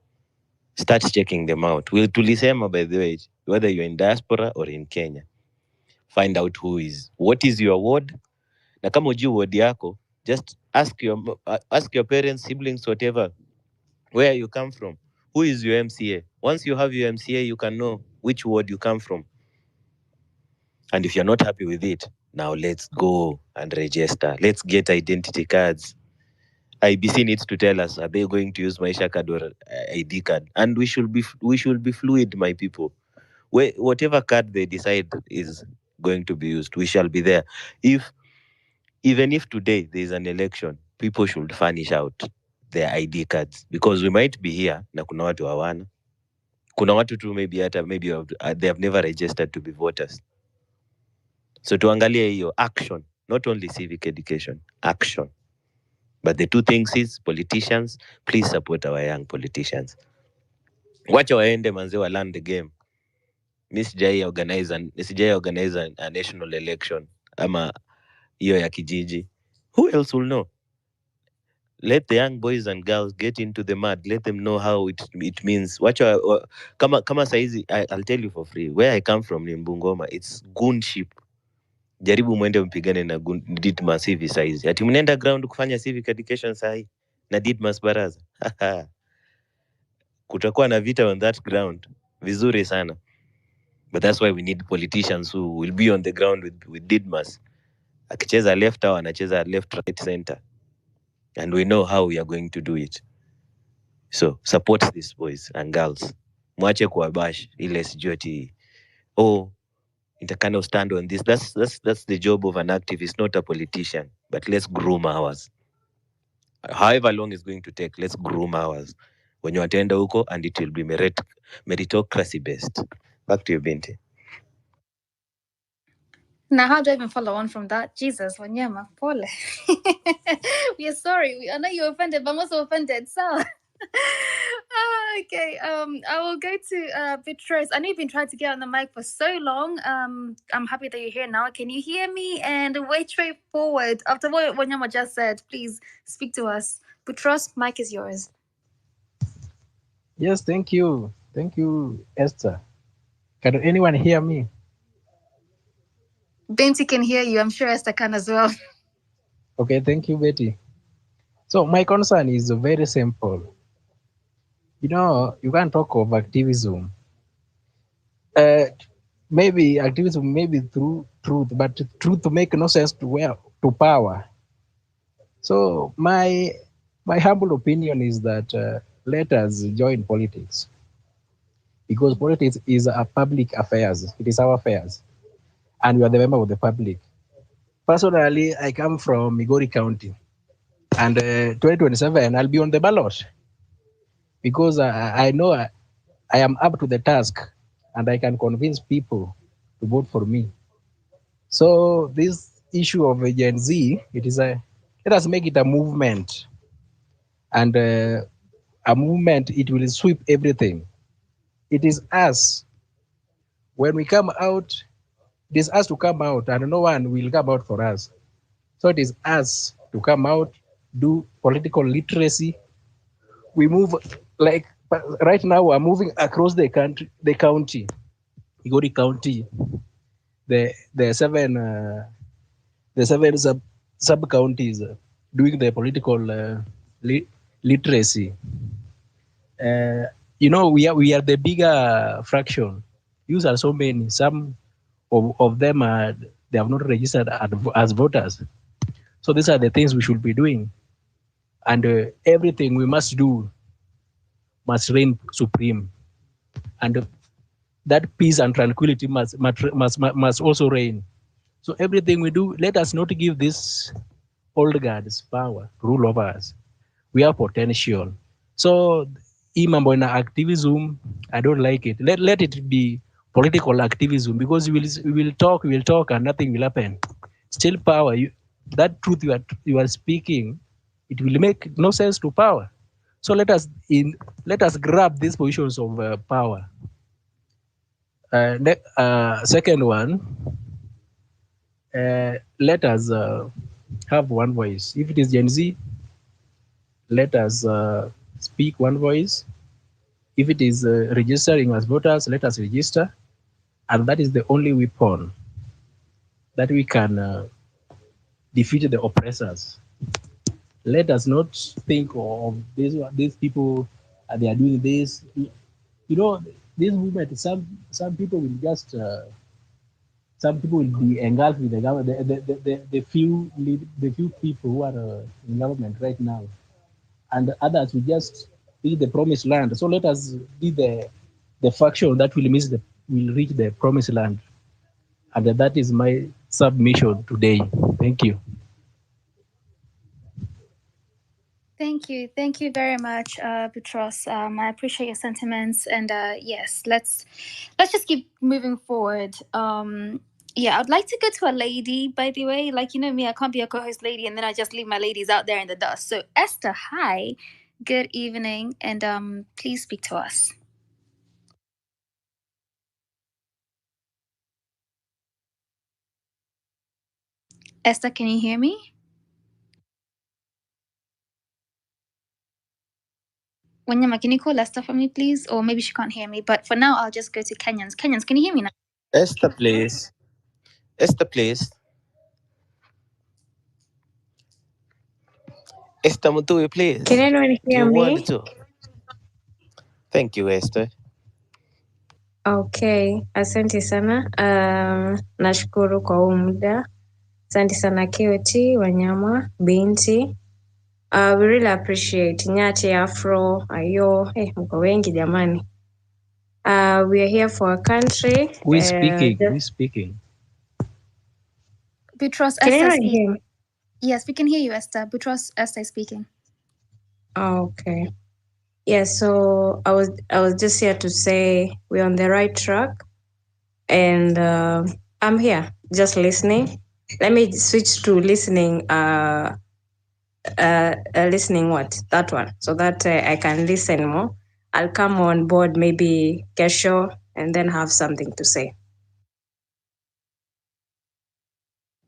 Start checking them out. Tulisema, by the way, whether you're in diaspora or in Kenya, find out what is your ward. Na kama ujui ward yako, just ask your parents, siblings, whatever, where you come from. Who is your MCA? Once you have your MCA, you can know which ward you come from. And if you're not happy with it, now let's go and register. Let's get identity cards. IBC needs to tell us, are they going to use Maisha card or ID card? And we should be fluid, my people. Whatever card they decide is going to be used, we shall be there. Even if today there is an election, people should furnish out their ID cards, because we might be here na kuna watu hawana. Kuna watu tu maybe they have never registered to be voters. So tuangalie hiyo action, not only civic education, action. But the two things is, politicians, please support our young politicians. Wacha waende manze wa learn the game. Sijai organize a national election ama hiyo ya kijiji. Who else will know? Let the young boys and girls get into the mud. Let them know how it means. Wacha kama saizi, I'll tell you for free. Where I come from in Bungoma, it's goonship. Jaribu mwende mpigane na Didmas hivi saizi. Ati mnaenda ground kufanya civic education sahi na Didmas Baraza. Kutakuwa na vita on that ground. Vizuri sana. But that's why we need politicians who will be on the ground with Didmas. Akicheza left au anacheza left, right, center. And we know how we are going to do it. So support these boys and girls. Mwache kuwabash ile sijoti. Kind of stand on this. That's the job of an activist, not a politician. But let's groom ours. However long it's going to take, let's groom ours. When you attend huko, and it will be meritocracy based. Back to you, Binti. Now, how do I even follow on from that? Jesus, Wanyama, pole. We are sorry. I know you're offended, but I'm also offended. So, okay. I will go to Beatrice. I know you've been trying to get on the mic for so long. I'm happy that you're here now. Can you hear me? And way straight forward. After what Wanyama just said, please speak to us. Beatrice, mic is yours. Yes, thank you. Thank you, Esther. Can anyone hear me? Binti can hear you. I'm sure Esther can as well. Okay, thank you, Betty. So my concern is very simple. You know, you can't talk of activism. Maybe activism may be through truth, but truth make no sense to power. So my humble opinion is that let us join politics, because politics is a public affairs. It is our affairs, and we are the member of the public. Personally, I come from Migori County, and 2027 I'll be on the ballot, because I know I am up to the task, and I can convince people to vote for me. So this issue of Gen Z, let us make it a movement, and a movement, it will sweep everything. It is us When we come out, it is us to come out, and no one will come out for us. So it is us to come out, do political literacy. We move like right now. We're moving across the country, the county, Igori County, the seven sub counties doing the political literacy. We are the bigger fraction. Use are so many. Some of them they have not registered as voters. So these are the things we should be doing, and everything we must do must reign supreme, and that peace and tranquility must also reign. So everything we do, let us not give this old guards power to rule over us. We have potential. So mambo na activism, I don't like it. Let it be political activism, because we will talk, and nothing will happen. Still power, that truth you are speaking, it will make no sense to power. So let us grab these positions of power. Second one, let us have one voice. If it is Gen Z, let us speak one voice. If it is registering as voters, let us register. And that is the only weapon that we can defeat the oppressors. Let us not think of these people, they are doing this. This movement, some people will just, some people will be engulfed with the government, the few people who are in government right now, and others will just be the promised land. So let us be the faction that will reach the promised land, and that is my submission today. Thank you. Thank you very much, Boutros. I appreciate your sentiments, and yes, let's just keep moving forward. I'd like to go to a lady, by the way. Like, you know me, I can't be a co-host lady and then I just leave my ladies out there in the dust. So Esther, hi, good evening, and please speak to us. Esther, can you hear me? Wanyama, can you call Esther for me, please? Or maybe she can't hear me. But for now, I'll just go to Kenyans. Kenyans, can you hear me now? Esther, please. Esther, please. Esther Mutui, please. Can anyone hear Do you me? want to? Thank you, Esther. Okay, asante sana. Nashukuru kwa huu muda. Asante sana KOT, Wanyama, Binti. We really appreciate Nyati, Afro, Ayo. Mko wengi jamani. We are here for our country. Who is speaking? Who is speaking? Boutros, Can Esther anyone speaking. hear me? Yes, we can hear you, Esther. Boutros, Esther is speaking. Okay. Yeah, so I was just here to say we're on the right track, and I'm here just listening. Let me switch to listening. Listening what? That one, so that I can listen more. I'll come on board maybe kesho and then have something to say.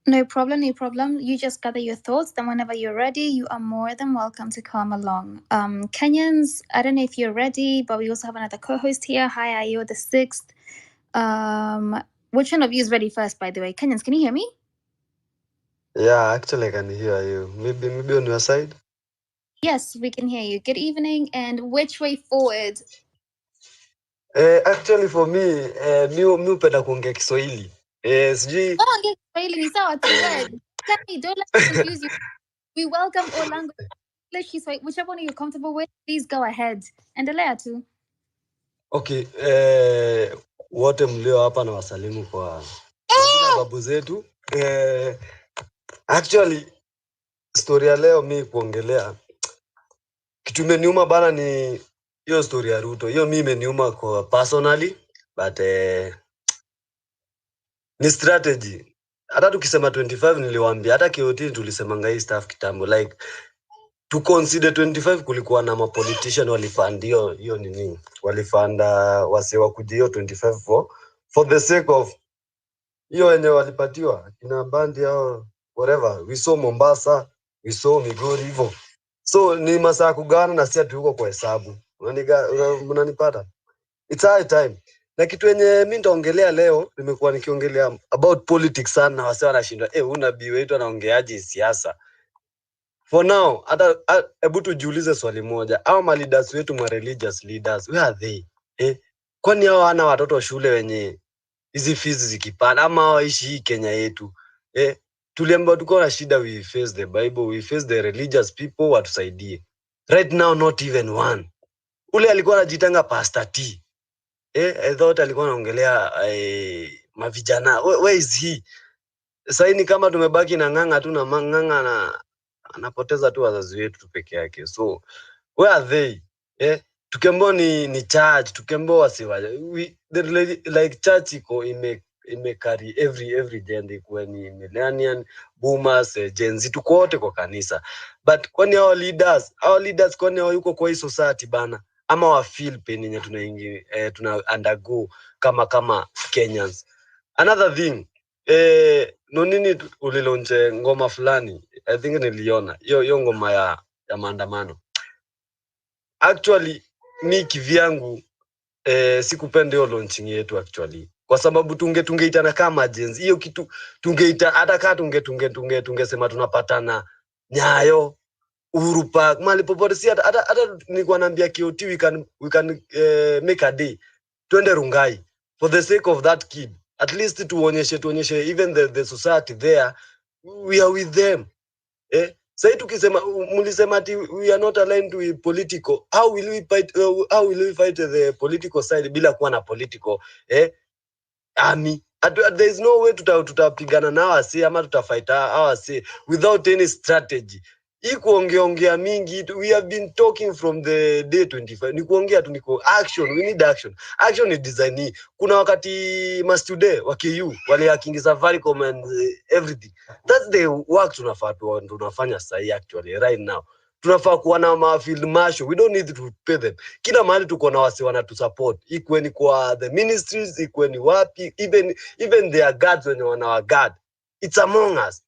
No problem, no problem. You just gather your thoughts. Then whenever you're ready, you are more than welcome to come along. Kenyans, I don't know if you're ready, but we also have another co-host here. Hi, Ayo, the 6th. Which one of you is ready first, by the way? Kenyans, can you hear me? Yeah, actually I can hear you. Maybe on your side? Yes, we can hear you. Good evening, and which way forward? Actually for me, mi hupenda kuongea Kiswahili. Sijui. Oh, ongea Kiswahili ni sawa tu. Don't let me confuse you. We welcome all language. English, Kiswahili, whichever one you're comfortable with, please go ahead. Endelea tu. Okay, wote mlio hapa na wasalimu kwa babu zetu. Actually story ya leo mi kuongelea kitu imeniuma bana ni hiyo story ya Ruto. Hiyo mi imeniuma kwa personally, but ni strategy. Hata tukisema 25 niliwaambia, hata KOT tulisemanga hii stuff kitambo, like to consider 25 kulikuwa na politician walifund hiyo nini, walifanda wase wa kuja hiyo 25 for for the sake of hiyo wenye walipatiwa kina bandi au whatever. We saw Mombasa, we saw Migori hivyo. So ni masaa kugawana na si ati huko kwa hesabu. Unanipata? It's high time. Na kitu yenye mimi nitaongelea leo, nimekuwa nikiongelea about politics sana na wase wanashindwa. Una bibi wetu anaongeaje siasa? For now, hata hebu tujiulize swali moja. Hao ma leaders wetu, ma religious leaders, where are they? Kwani hao wana watoto shule wenye hizi fees zikipanda ama waishi hii Kenya yetu? Tuliambiwa tuko na shida, we face the Bible, we face the religious people watusaidie. Right now not even one. Ule alikuwa anajitanga Pastor T. I thought alikuwa anaongelea mavijana. Where is he? Sasa ni kama tumebaki na nganga tu, na nganga na anapoteza tu wazazi wetu peke yake. So where are they? Tukiambiwa ni church, tukiambiwa wasiwaje. Like church iko ime carry every gender, kwa ni millennial, boomers, Gen Z, tuko wote kwa kanisa. But kwani our leaders kwani yuko kwa hii society bana? Ama wa feel pain yenye tuna undergo kama Kenyans. Another thing, no nini ulilonje ngoma fulani, I think niliona hiyo ngoma ya maandamano. Actually mi kivyangu sikupenda hiyo launching yetu actually, kwa sababu tungeitana kama agency hiyo kitu, tungeita hata kama tungesema tunapatana Nyayo, Uhuru Park, mali popote. Si hata nilikuwa naambia KOT we can make a day twende Rungai for the sake of that kid, at least tuonyeshe even the society there we are with them. Sasa tukisema mlisema ati we are not aligned to political, how will we fight the political side bila kuwa na political army? There is no way tutapigana na wasi ama tutafight wasi without any strategy. Hii kuongeongea mingi, we have been talking from the day 25. Ni kuongea tu, niko action, we need action. Action is design. Kuna wakati mastude wa KU wale akingi Safaricom and everything. That's the work tunafanya sahi actually right now. Tunafaa kuwa na ma field marshal. We don't need to pay them. Kila mahali tuko na wasi wanatu support. Ikweni kwa the ministries, ikweni wapi, even their guards when wana guard. It's among us.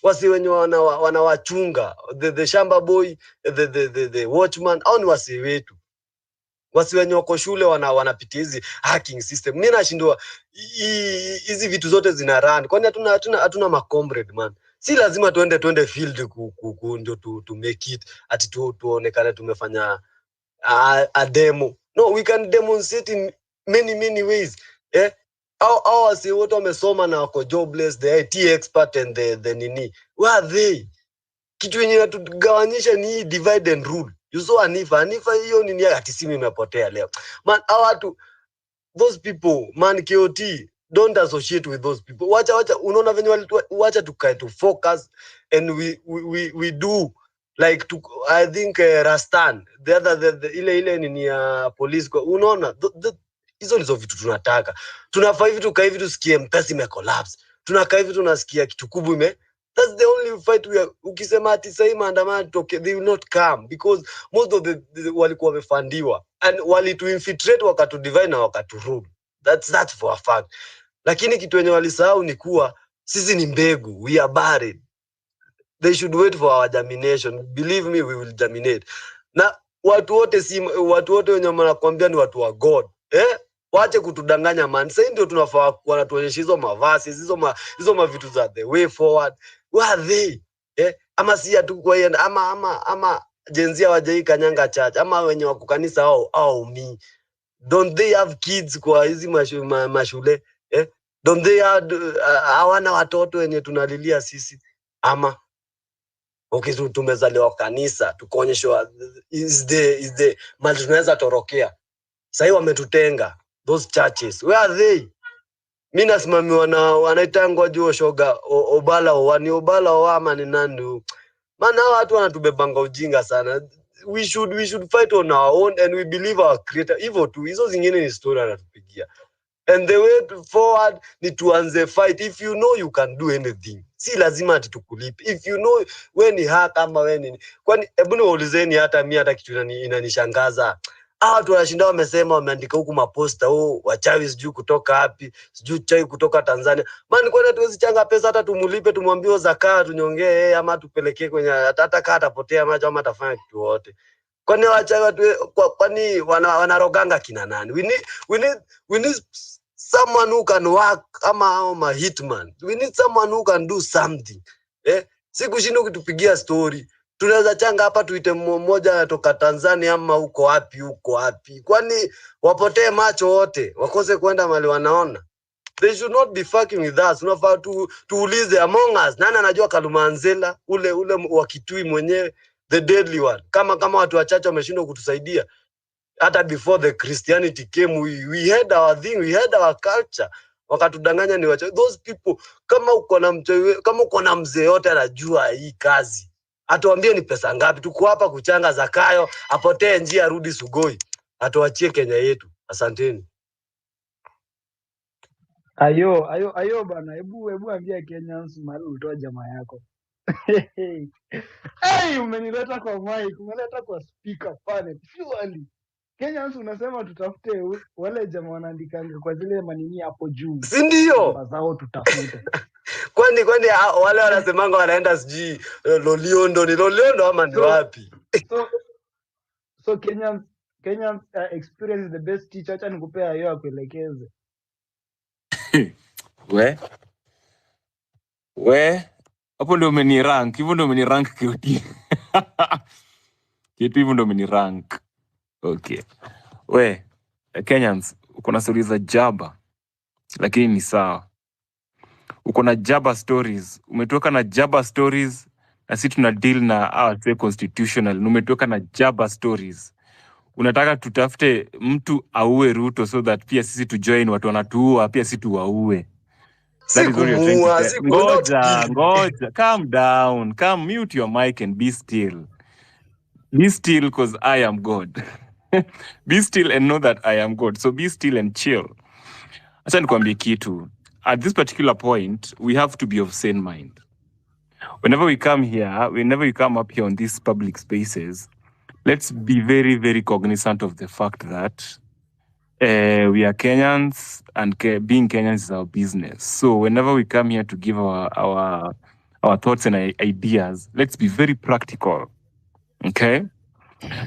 Wasi wenye wanawachunga, the shamba boy, the watchman, au ni wasi wetu. Wasi wenye wako shule wanapitia hizi hacking system. Mimi nashindwa hizi vitu zote zina run. Kwani hatuna ma comrade man. Si lazima tuende field ndio to make it ati tuonekane tumefanya a demo. No, we can demonstrate in many ways. Au wasi wote wamesoma na wako jobless, the IT expert and the nini. Where are they? Kitu yenye natugawanyisha ni divide and rule. You saw Anifa hiyo nini ati simu imepotea leo. Man, watu, those people, man, KOT, don't associate with those people. Wacha unaona venye wacha tukae to focus and we do like I think Rastan, the other ile nini ya police, unaona hizo ndizo vitu tunataka. Tunafaa hivi tukae hivi tusikie M-Pesa imecollapse. Tunakaa hivi tunasikia kitu kubwa that's the only fight we are. Ukisema ati sasa maandamano they will not come because most of the walikuwa wamefandiwa and walitu infiltrate wakatu divide na wakatu rule. That's for a fact. Lakini kitu wenye walisahau ni kuwa sisi ni mbegu, we are buried. They should wait for our germination. Believe me, we will germinate. Na watu wote wenye wanakuambia ni watu wa God. Waache kutudanganya man. Sasa ndio tunafaa wanatuonyesha hizo mavazi, hizo mavitu za the way forward. Where are they? Ama si atu kwa yenda ama jenzia wajai kanyanga church ama wenye wako kanisa au mi. Don't they have kids kwa hizi mashule? Don't they hawana watoto wenye tunalilia sisi? Ama okay, tumezaliwa kanisa, tukoonyeshwa is the mali tunaweza torokea. Sasa wametutenga those churches. Where are they? Mimi nasimamiwa na wanaitangwa juu shoga Obala Owama ni nani? Maana watu wanatubebanga ujinga sana. We should fight on our own and we believe our creator. Hivyo tu, hizo zingine ni story anatupigia. And the way forward ni tuanze fight. If you know you can do anything, si lazima ati tukulipe. If you know we ni haka ama we ni, kwani hebu niwaulizeni hata mimi hata kitu inanishangaza. watu wanashinda wamesema, wameandika huku maposta, wachawi sijui kutoka wapi, sijui chai kutoka Tanzania. Man, kwani tuwezi changa pesa hata tumulipe, tumwambie zaka tunyongee, ama tupelekee kwenye hata kaa atapotea macho ama atafanya kitu wote. Kwani wachawi watu kwani wanaroganga kina nani? We need someone who can work ama hitman. We need someone who can do something. Sikushinda ukitupigia story. Tunaweza changa hapa tuite mmoja anatoka Tanzania ama huko wapi. Kwani wapotee macho wote, wakose kwenda mali wanaona. They should not be fucking with us. Unafaa tuulize among us, nani anajua Kalumanzela, ule wa Kitui mwenyewe, the deadly one. Kama watu wachache wameshindwa kutusaidia. Hata before the Christianity came, we had our thing, we had our culture. Wakatudanganya ni wachawi. Those people, kama uko na mzee yote anajua hii kazi, atuambie ni pesa ngapi. Tuko hapa kuchanga Zakayo apotee njia rudi Sugoi, atuachie Kenya yetu. Asanteni. Ayo bana, hebu ambia Kenyans mali utoa jamaa yako. Hey, umenileta kwa mic, umeleta kwa speaker pale. Surely Kenyans unasema tutafute wale jamaa wanaandikanga kwa zile manini hapo juu. Si ndio? Bazao tutafute. Kwani wale wanasemanga wanaenda siji Loliondo ama ni wapi? So Kenyans experience is the best teacher. Acha nikupea hiyo akuelekeze. Hapo ndio umenirank. Hivyo ndio umenirank kitu. Hivyo ndio umenirank. Okay. Kenyans, uko na stories za jaba. Lakini ni sawa. Uko na jaba stories. Umetoka na jaba stories na sisi tuna deal na constitutional. Umetoka na jaba stories. Unataka tutafute mtu auwe Ruto so that pia sisi tu join watu wanatuua pia sisi tuwaue. That is what you're trying to say. Ngoja. Calm down. Mute your mic and be still. Be still because I am God. Be still and know that I am God. So be still and chill. Acha nikwambie kitu. At this particular point, we have to be of sane mind. Whenever we come up here on these public spaces, let's be very, very cognizant of the fact that we are Kenyans and being Kenyans is our business. So whenever we come here to give our thoughts and ideas, let's be very practical. Okay?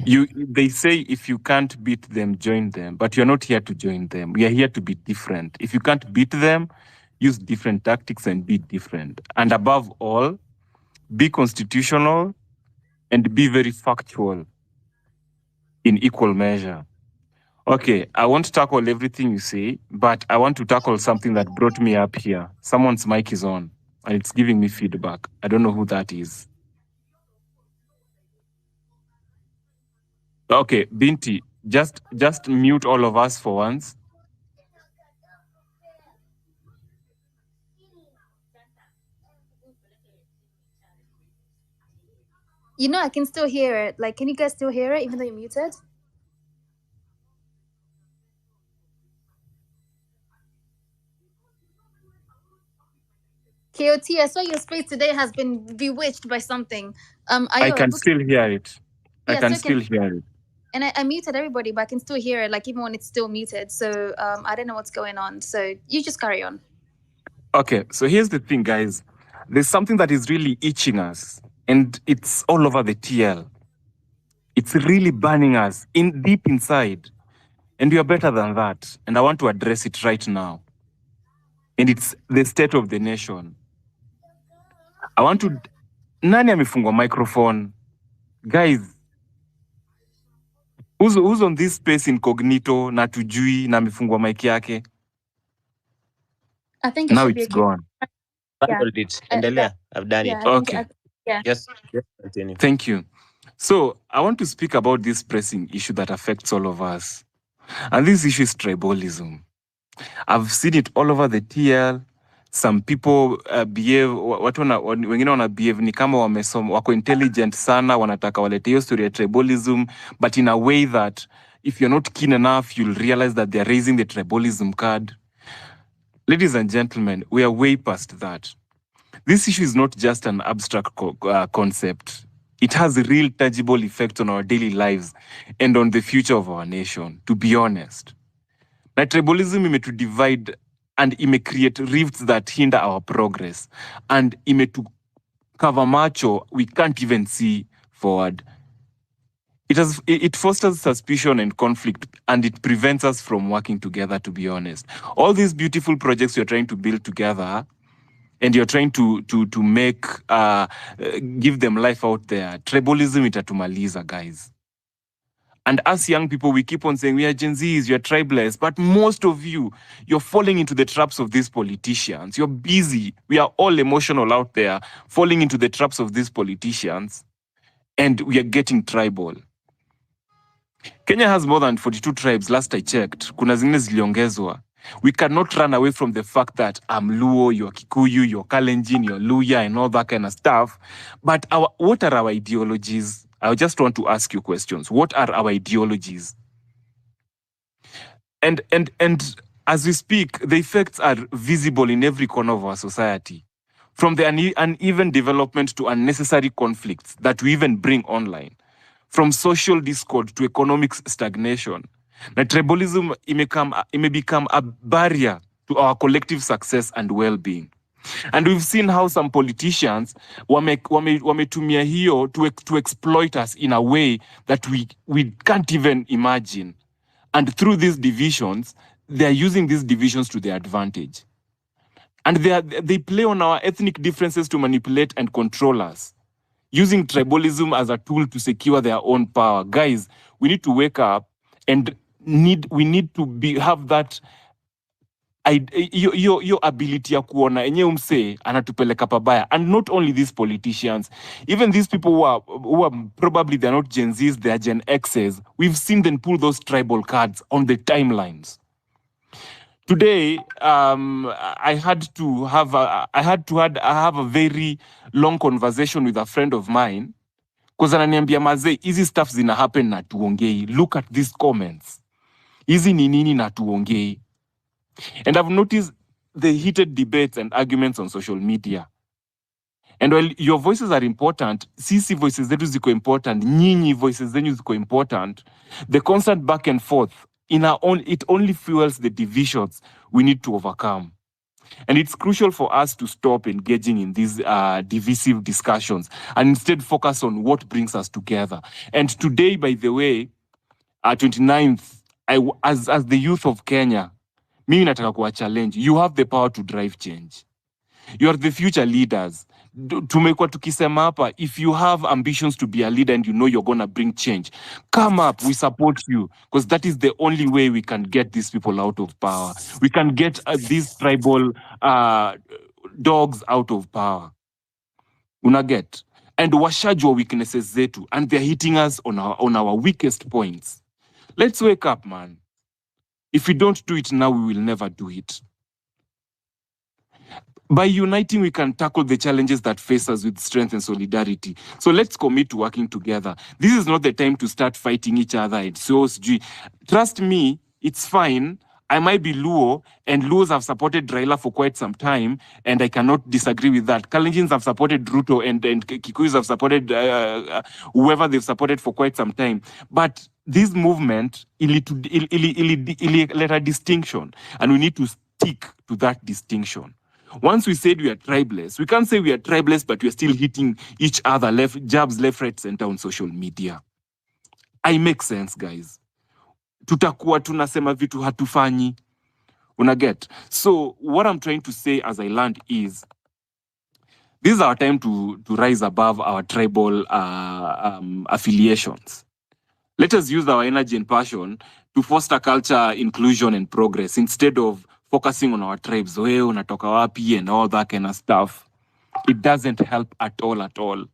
They say if you can't beat them, join them. But you're not here to join them. We are here to be different. If you can't beat them, use different tactics and be different. And above all, be constitutional and be very factual in equal measure. Okay, I won't tackle everything you say, but I want to tackle something that brought me up here. Someone's mic is on, and it's giving me feedback. I don't know who that is. Okay, Binti, just mute all of us for once. You know, I can still hear it. Like, can you guys still hear it even though you're muted? KOT, I saw your space today has been bewitched by something. I can still hear it. I can still hear it. And I muted everybody, but I can still hear it, like even when it's still muted. So I don't know what's going on. So you just carry on. Okay, so here's the thing, guys. There's something that is really itching us, and it's all over the TL. It's really burning us deep inside. And we are better than that. And I want to address it right now. And it's the state of the nation. I want to... Nani amefungwa microphone? Guys, who's on this space incognito, na tujui, na amefungwa mic yake? I think it now should it's be gone. Endelea. I've done it. Okay. Yes, continue. Thank you. So I want to speak about this pressing issue that affects all of us. And this issue is tribalism. I've seen it all over the TL. Some people behave, wengine wana behave ni kama wamesoma, wako intelligent sana, wanataka walete hiyo story ya tribalism, but in a way that if you're not keen enough, you'll realize that they're raising the tribalism card. Ladies and gentlemen, we are way past that. This issue is not just an abstract concept. It has real tangible effects on our daily lives and on the future of our nation, to be honest. Na tribalism imetu divide and create rifts that hinder our progress. And imetu cover macho, we can't even see forward. It fosters suspicion and conflict, and it prevents us from working together, to be honest. All these beautiful projects you're trying to build together, and you're trying to make, give them life out there, tribalism itatumaliza, guys. And us young people, we keep on saying, we are Gen Zs, you're tribalists, but most of you, you're falling into the traps of these politicians. You're busy. We are all emotional out there, falling into the traps of these politicians, and we are getting tribal. Kenya has more than 42 tribes, last I checked. Kuna zingine ziliongezwa. We cannot run away from the fact that I'm Luo, you're Kikuyu, you're Kalenjin, you're Luya, and all that kind of stuff. But what are our ideologies? I just want to ask you questions. What are our ideologies? And as we speak, the effects are visible in every corner of our society. From the uneven development to unnecessary conflicts that we even bring online. From social discord to economic stagnation. Now, tribalism may become a barrier to our collective success and well-being. And we've seen how some politicians wametumia hiyo to exploit us in a way that we can't even imagine. And through these divisions, they're using these divisions to their advantage. And they play on our ethnic differences to manipulate and control us, using tribalism as a tool to secure their own power. Guys, we need to wake up and we need to have that your ability ya kuona enye umse anatupeleka pabaya. And not only these politicians, even these people who are probably they're not Gen Zs, they're Gen Xs. We've seen them pull those tribal cards on the timelines. Today, I had to have a very long conversation with a friend of mine, because ananiambia mazee, hizi stuff zina happen na tuongei. Look at these comments. Hizi ni nini na tuongei. And I've noticed the heated debates and arguments on social media. And while your voices are important, sisi voices zetu ziko important, nyinyi voices zenyu ziko important, the constant back and forth, it only fuels the divisions we need to overcome. And it's crucial for us to stop engaging in these divisive discussions and instead focus on what brings us together. And today, by the way, 29th, as the youth of Kenya, mimi nataka kuwa challenge. You have the power to drive change. You are the future leaders. Tumekuwa tukisema hapa, if you have ambitions to be a leader and you know you're going to bring change, come up, we support you, because that is the only way we can get these people out of power. We can get these tribal dogs out of power. Unaget? And washajua weaknesses zetu, and they're hitting us on our weakest points. Let's wake up, man. If we don't do it now, we will never do it. By uniting, we can tackle the challenges that face us with strength and solidarity. So let's commit to working together. This is not the time to start fighting each other. Trust me, it's fine. I might be Luo, and Luos have supported Raila for quite some time, and I cannot disagree with that. Kalenjins have supported Ruto, and Kikuyus have supported whoever they've supported for quite some time. But this movement, let a distinction, and we need to stick to that distinction. Once we said we are tribeless, we can't say we are tribeless, but we are still hitting each other, jabs, left, right, center on social media. I make sense, guys. Tutakuwa tunasema vitu hatufanyi. Unaget? So what I'm trying to say as I land is, this is our time to rise above our tribal affiliations. Let us use our energy and passion to foster culture, inclusion, and progress instead of focusing on our tribes, unatoka wapi, and all that kind of stuff. It doesn't help at all.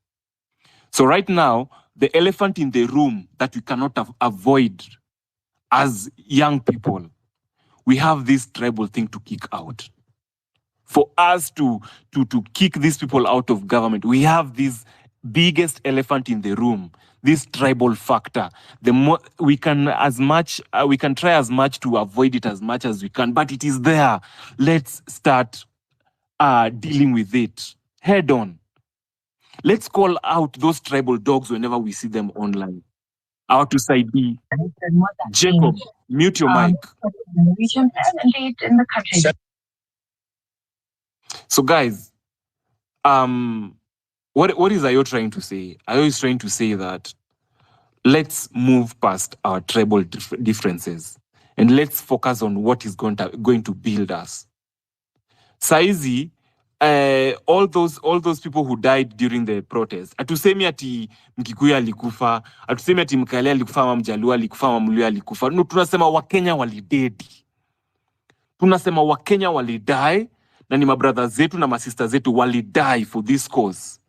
So right now, the elephant in the room that we cannot avoid as young people, we have this tribal thing to kick out. For us to kick these people out of government, we have this biggest elephant in the room, this tribal factor. The more we can try as much to avoid it as much as we can, but it is there. Let's start dealing with it head on. Let's call out those tribal dogs whenever we see them online. Out to side B. Jacob, mute your mic. So guys, what is Ayo trying to say? Ayo is trying to say that let's move past our tribal differences and let's focus on what is going to build us. Saizi, all those people who died during the protest, atusemi ati Mkikuyu alikufa, atusemi ati Mkale alikufa ama Mjaluo alikufa ama Mluya alikufa. No, tunasema Wakenya walidedi. Tunasema Wakenya walidai na ni mabrothers zetu na masisters zetu walidai for this cause.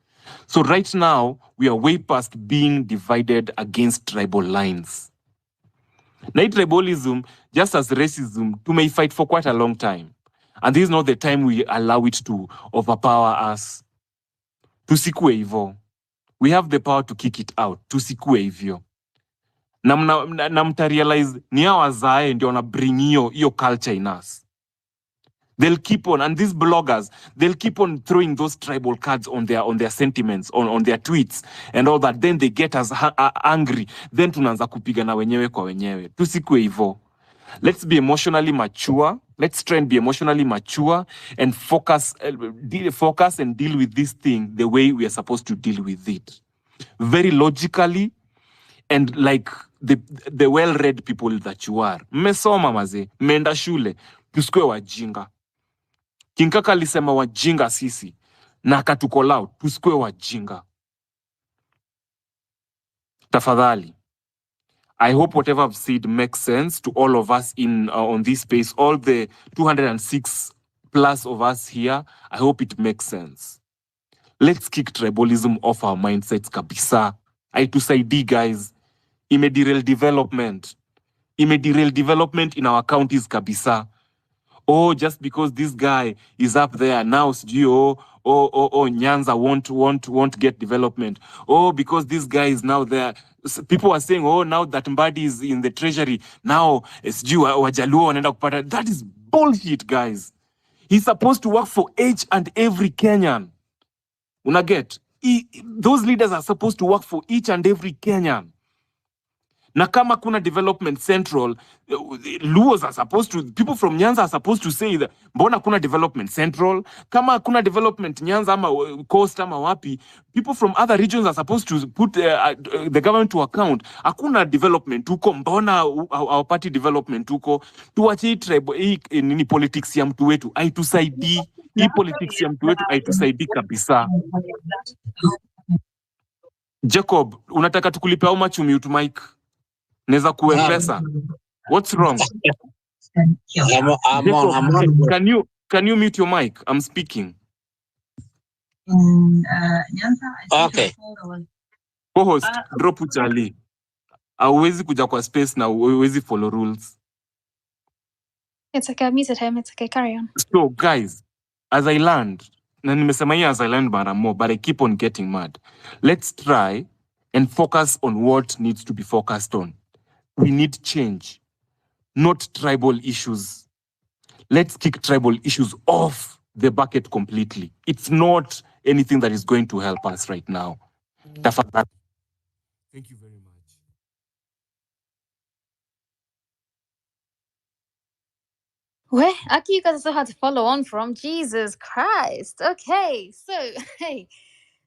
So right now, we are way past being divided against tribal lines. Now, tribalism, just as racism, may fight for quite a long time. And this is not the time we allow it to overpower us. Tusikue hivyo. We have the power to kick it out. Tusikue hivyo. Na mta-realize ni hao wazae ndio wana bring hiyo culture in us. They'll keep on, and these bloggers, they'll keep on throwing those tribal cards on their sentiments, on their tweets and all that. Then they get us angry. Then tunaanza kupigana wenyewe kwa wenyewe. Tusikue hivyo. Let's be emotionally mature. Let's try and be emotionally mature and focus and deal with this thing the way we are supposed to deal with it. Very logically and like the well-read people that you are. Mmesoma maze, mmeenda shule, tusikue wajinga. Kinkaka alisema wajinga sisi na akatucall out, tusikue wajinga. Tafadhali. I hope whatever I've said makes sense to all of us on this space, all the 206 plus of us here. I hope it makes sense. Let's kick tribalism off our mindsets kabisa. Aitusaidi guys. Derail development. Derail development in our counties kabisa. Oh, just because this guy is up there now, Nyanza won't get development. Oh, because this guy is now there. People are saying, oh, now that Mbadi is in the treasury, now Wajaluo wanaenda kupata. That is bullshit, guys. He's supposed to work for each and every Kenyan. Unaget? Those leaders are supposed to work for each and every Kenyan. Na kama kuna development central, Luos are supposed to, people from Nyanza are supposed to say that, mbona kuna development central? Kama kuna development Nyanza ama coast ama wapi, people from other regions are supposed to put the government to account. Hakuna development huko, mbona our party development huko? Tuache hii politics ya mtu wetu, haitusaidii. Hii politics ya mtu wetu haitusaidii kabisa. Jacob, unataka tukulipe how much umute mic? Neza kuempesa. What's wrong? I'm on. Can you mute your mic? I'm speaking. Okay. Co-host, drop uchali. Hauwezi kuja kwa space na hauwezi follow rules. It's okay, I muted him. It's okay, carry on. So guys, as I learned, na nimesema hii as I learned mara more, but I keep on getting mad. Let's try and focus on what needs to be focused on. We need change, not tribal issues. Let's kick tribal issues off the bucket completely. It's not anything that is going to help us right now. Thank you very much. Well, Aki, you guys also had to follow on from. Jesus Christ. Okay, so, hey.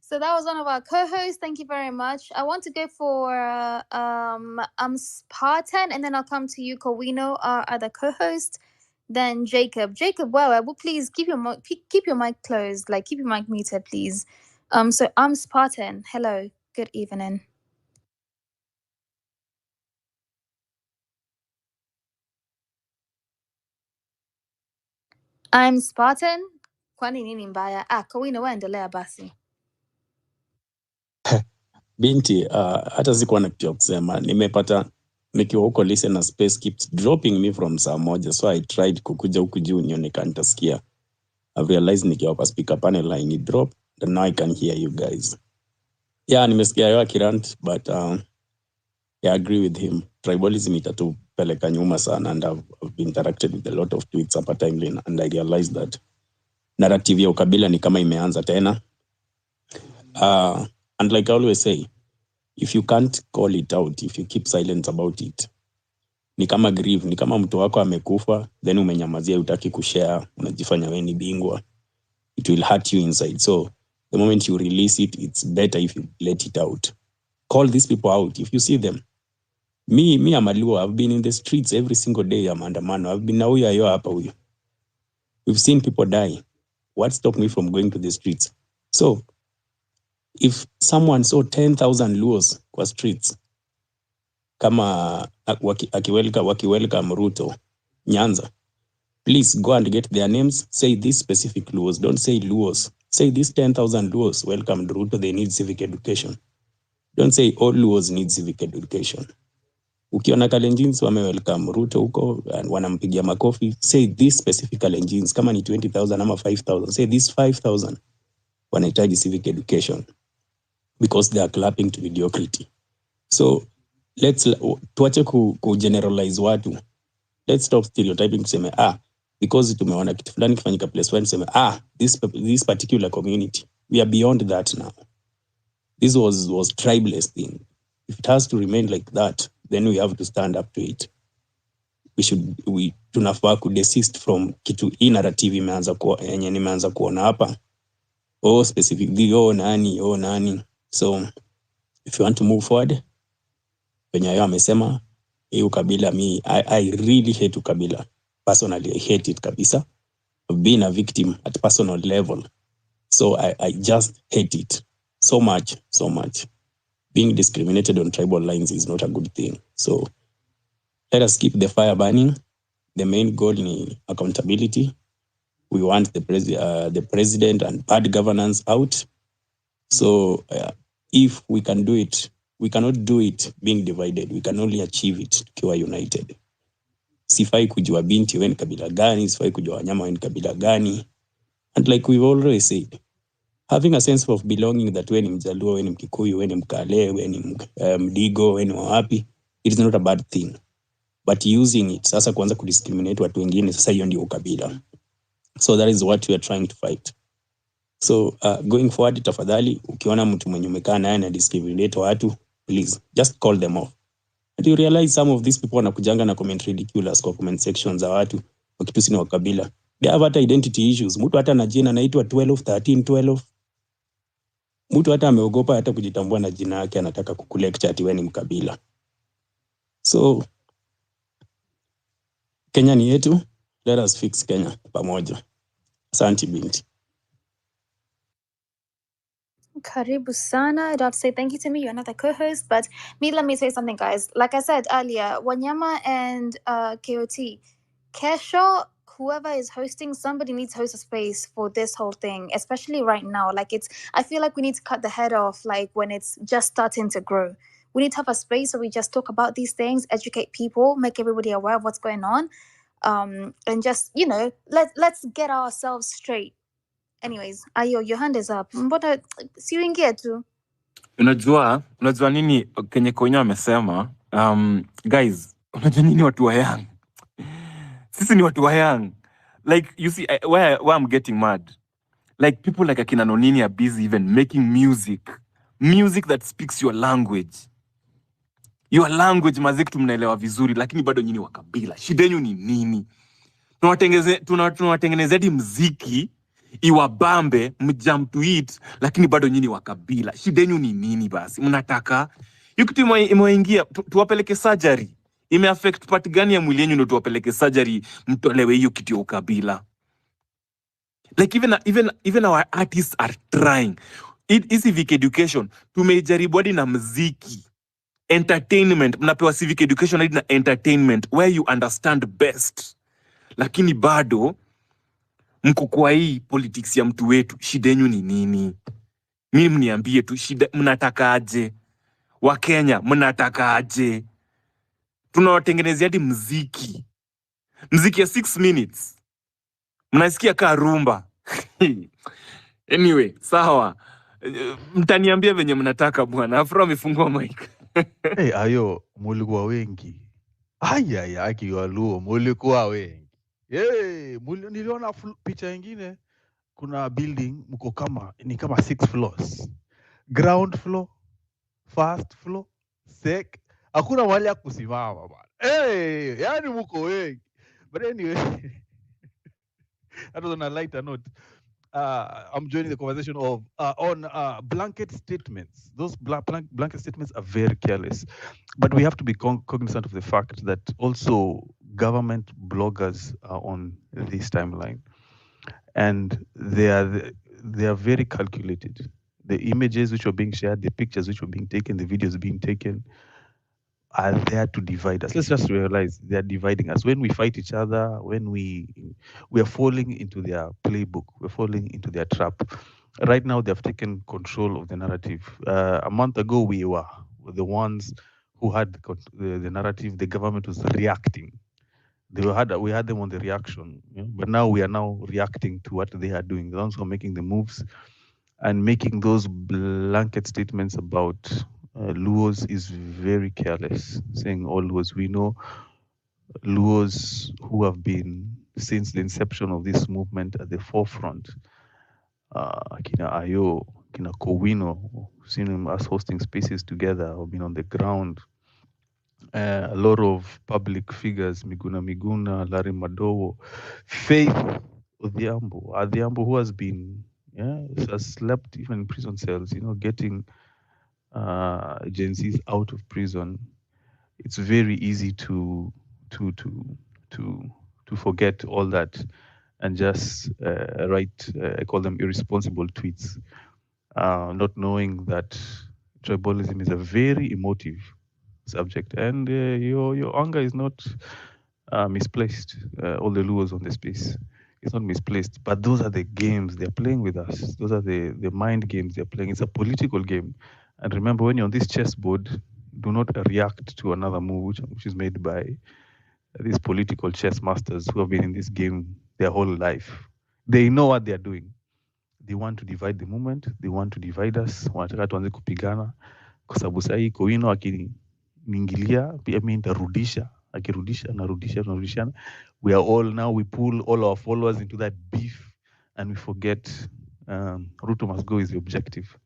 So that was one of our co-hosts. Thank you very much. I want to go for Spartan, and then I'll come to you, Kowino, our other co-host. Then Jacob. Jacob, well, please keep your mic closed. Like, keep your mic muted, please. So I'm Spartan. Hello. Good evening. I'm Spartan. Kwani nini mbaya? Kowino, waendelea basi. Binti, hata sikuwa na kitu ya kusema. Nimepata nikiwa huko listener space keeps dropping me from saa moja, so I tried kukuja huku juu nione nitasikia. I've realized nikiwa kwa speaker panel line it drop, and now I can hear you guys. Yeah, nimesikia yo akirant, but I agree with him. Tribalism itatupeleka nyuma sana, and I've been interacted with a lot of tweets hapa timeline, and I realized that narrative ya ukabila ni kama imeanza tena. And like I always say, if you can't call it out, if you keep silent about it, ni kama grieve, ni kama mtu wako amekufa, then umenyamazia utaki kushare, unajifanya wewe ni bingwa. It will hurt you inside. So the moment you release it, it's better if you let it out. Call these people out if you see them. Me, I'm a Luo. I've been in the streets every single day. I'm andamano. I've been na huyu ayo hapa huyu. We've seen people die. What stopped me from going to the streets? So, if someone saw 10,000 Luos kwa streets, kama wakiwelcome Ruto, Nyanza, please go and get their names. Say these specific Luos. Don't say Luos. Say these 10,000 Luos welcomed Ruto. They need civic education. Don't say all Luos need civic education. Ukiona Kalenjins wame welcome Ruto huko and wanampigia makofi, say these specific Kalenjins, kama ni 20,000 ama 5,000, say these 5,000 wanahitaji civic education because they are clapping to mediocrity. So tuache ku generalize watu. Let's stop stereotyping tuseme because tumeona kitu fulani kifanyika place fulani tuseme this particular community. We are beyond that now. This was tribeless thing. If it has to remain like that, then we have to stand up to it. Tunafaa ku desist from kitu hii narrative imeanza kuona hapa. Specifically, nani. So, if you want to move forward, Penyayo amesema, ukabila I really hate ukabila. Personally, I hate it kabisa. I've been a victim at personal level. So, I just hate it so much. Being discriminated on tribal lines is not a good thing. So let us keep the fire burning. The main goal is accountability. We want the president and bad governance out. So if we can do it, we cannot do it being divided. We can only achieve it tukiwa united. Sifai kujua binti weni kabila gani, sifai kujua wanyama weni kabila gani. And like we've already said, having a sense of belonging that when Mjaluo, when Mkikuyu, when Mkale, when Mdigo, when Wapi, it is not a bad thing. But using it, sasa kuanza kudiscriminate watu wengine, sasa hiyo ndio ukabila. So that is what we are trying to fight. So going forward, tafadhali, ukiona mtu mwenye umekaa naye na discriminate watu, please, just call them off. And you realize some of these people wanakujanga na comment ridiculous kwa comment sections za watu, wakitusi ni wakabila. They have hata identity issues. Mtu hata na jina anaitwa 12, 13, 12. Mtu hata ameogopa hata kujitambua na jina yake, anataka kukulecture ati wewe ni mkabila. So Kenya ni yetu, let us fix Kenya pamoja. Asante binti. Karibu sana. I'd like to say thank you to me. You're another co-host. But let me say something, guys. Like I said earlier, Wanyama and KOT, Kesho, whoever is hosting, somebody needs to host a space for this whole thing, especially right now. I feel like we need to cut the head off, like when it's just starting to grow. We need to have a space where we just talk about these things, educate people, make everybody aware of what's going on. And just, let's get ourselves straight. Anyways, Ayo, your hand is up. Mbona si uingie tu? Unajua nini Kenya Konya amesema? Guys, unajua nini watu wa young? Sisi ni watu wa young. Like, you see, where I'm getting mad. Like, people like akina Nonini are busy even making music that speaks your language. Your language mazik tumnaelewa vizuri, lakini bado nyinyi wakabila. Shida yenu ni nini? Tunawatengenezea muziki iwabambe, mjump to it, lakini bado nyinyi wakabila. Shida yenu ni nini basi? Mnataka hiyo kitu imeingia tuwapeleke surgery. Imeaffect part gani ya mwili yenu ndio tuwapeleke surgery mtolewe hiyo kitu ya ukabila? Like even our artists are trying. It's civic education. Tumejaribu hadi na muziki. Entertainment, mnapewa civic education hadi na entertainment where you understand best. Lakini bado mko kwa hii politics ya mtu wetu. Shida yenu ni nini? Mimi mniambie tu, shida mnataka aje? Wa Kenya mnataka aje? Tunawatengenezea hadi muziki ya 6 minutes. Mnasikia kaa rumba. Anyway, sawa. Mtaniambia venye mnataka bwana. Afro amefungua mic. Ayo, mulikuwa wengi. Akiwa Luo, mulikuwa wengi. Niliona picha nyingine, kuna building mko ni kama 6 floors. ground floor, first floor, sec. Hakuna mahali ya kusimama bwana. Hey, yani muko wengi. But anyway, that was on a lighter note. I'm joining the conversation of on blanket statements. Those blanket statements are very careless, but we have to be cognizant of the fact that also government bloggers are on this timeline, and they are very calculated. The images which are being shared, the pictures which are being taken, the videos being taken, are there to divide us. Let's just realize they are dividing us. When we fight each other, when we are falling into their playbook, we're falling into their trap. Right now, they have taken control of the narrative. A month ago, we were the ones who had the narrative. The government was reacting. We had them on the reaction, but now we are now reacting to what they are doing. The ones who are making the moves and making those blanket statements about Luos is very careless, saying all Luos. We know Luos who have been, since the inception of this movement, at the forefront. Kina Ayo, Kina Kowino, seen us hosting spaces together, or been on the ground. A lot of public figures, Miguna, Larry Madowo, Faith Odhiambo, who has been, has slept even in prison cells, getting Gen Zs out of prison. It's very easy to forget all that and just write, I call them irresponsible tweets, not knowing that tribalism is a very emotive subject, and your anger is not misplaced. All the Luos on the space, it's not misplaced, but those are the games they're playing with us. Those are the mind games they're playing. It's a political game. And remember, when you're on this chessboard, do not react to another move which is made by these political chess masters who have been in this game their whole life. They know what they're doing. They want to divide the movement. They want to divide us. Wanataka tuanze kupigana kwa sababu sasa hii Kowino akiniingilia pia mimi nitarudisha, akirudisha narudishana. We are all now, we pull all our followers into that beef and we forget Ruto must go is the objective.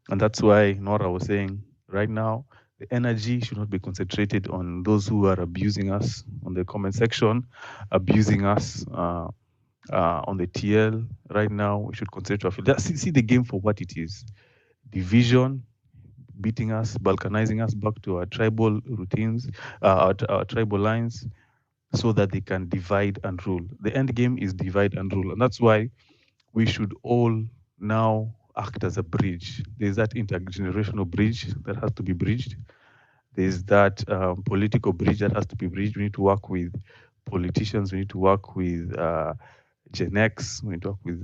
And that's why Nora was saying right now, the energy should not be concentrated on those who are abusing us on the comment section, abusing us on the TL. Right now, we should concentrate on see the game for what it is. Division, beating us, balkanizing us back to our tribal routines, our tribal lines, so that they can divide and rule. The end game is divide and rule. And that's why we should all now act as a bridge. There's that intergenerational bridge that has to be bridged. There's that political bridge that has to be bridged. We need to work with politicians. We need to work with Gen X. We need to work with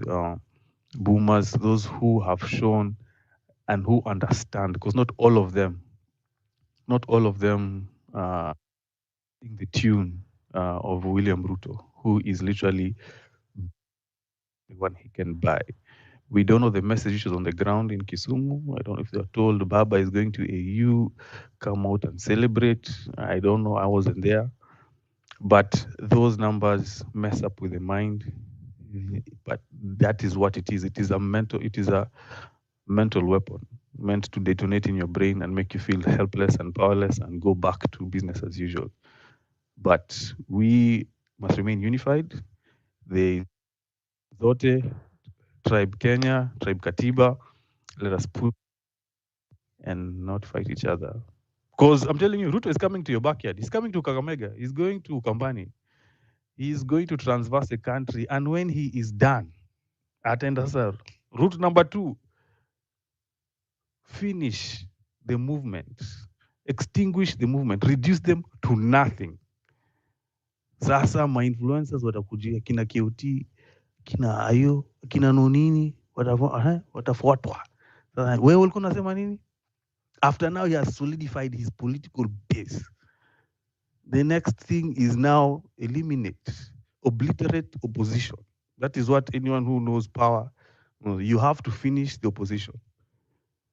boomers, those who have shown and who understand, because not all of them sing the tune of William Ruto, who is literally the one he can buy. We don't know the messages on the ground in Kisumu. I don't know if they're told Baba is going to AU, come out and celebrate. I don't know. I wasn't there. But those numbers mess up with the mind. But that is what it is. It is a mental weapon meant to detonate in your brain and make you feel helpless and powerless and go back to business as usual. But we must remain unified. The Zote, Tribe Kenya, Tribe Katiba, let us put and not fight each other. Because I'm telling you, Ruto is coming to your backyard. He's coming to Kakamega. He's going to Kambani. He's going to transverse the country. And when he is done, attend us. Route number 2, finish the movement, extinguish the movement, reduce them to nothing. Sasa ma influencers watakujia, kina KOT, kina Ayo, kina Nonini, watafuatwa. Sasa wewe ulikuwa unasema nini? After now he has solidified his political base. The next thing is now eliminate, obliterate opposition. That is what anyone who knows power, you have to finish the opposition.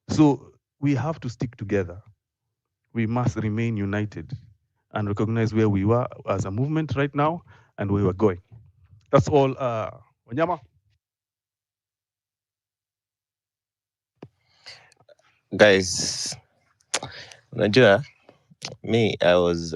So we have to stick together. We must remain united and recognize where we were as a movement right now and where we're going. That's all. Wanyama. Guys, unajua me I was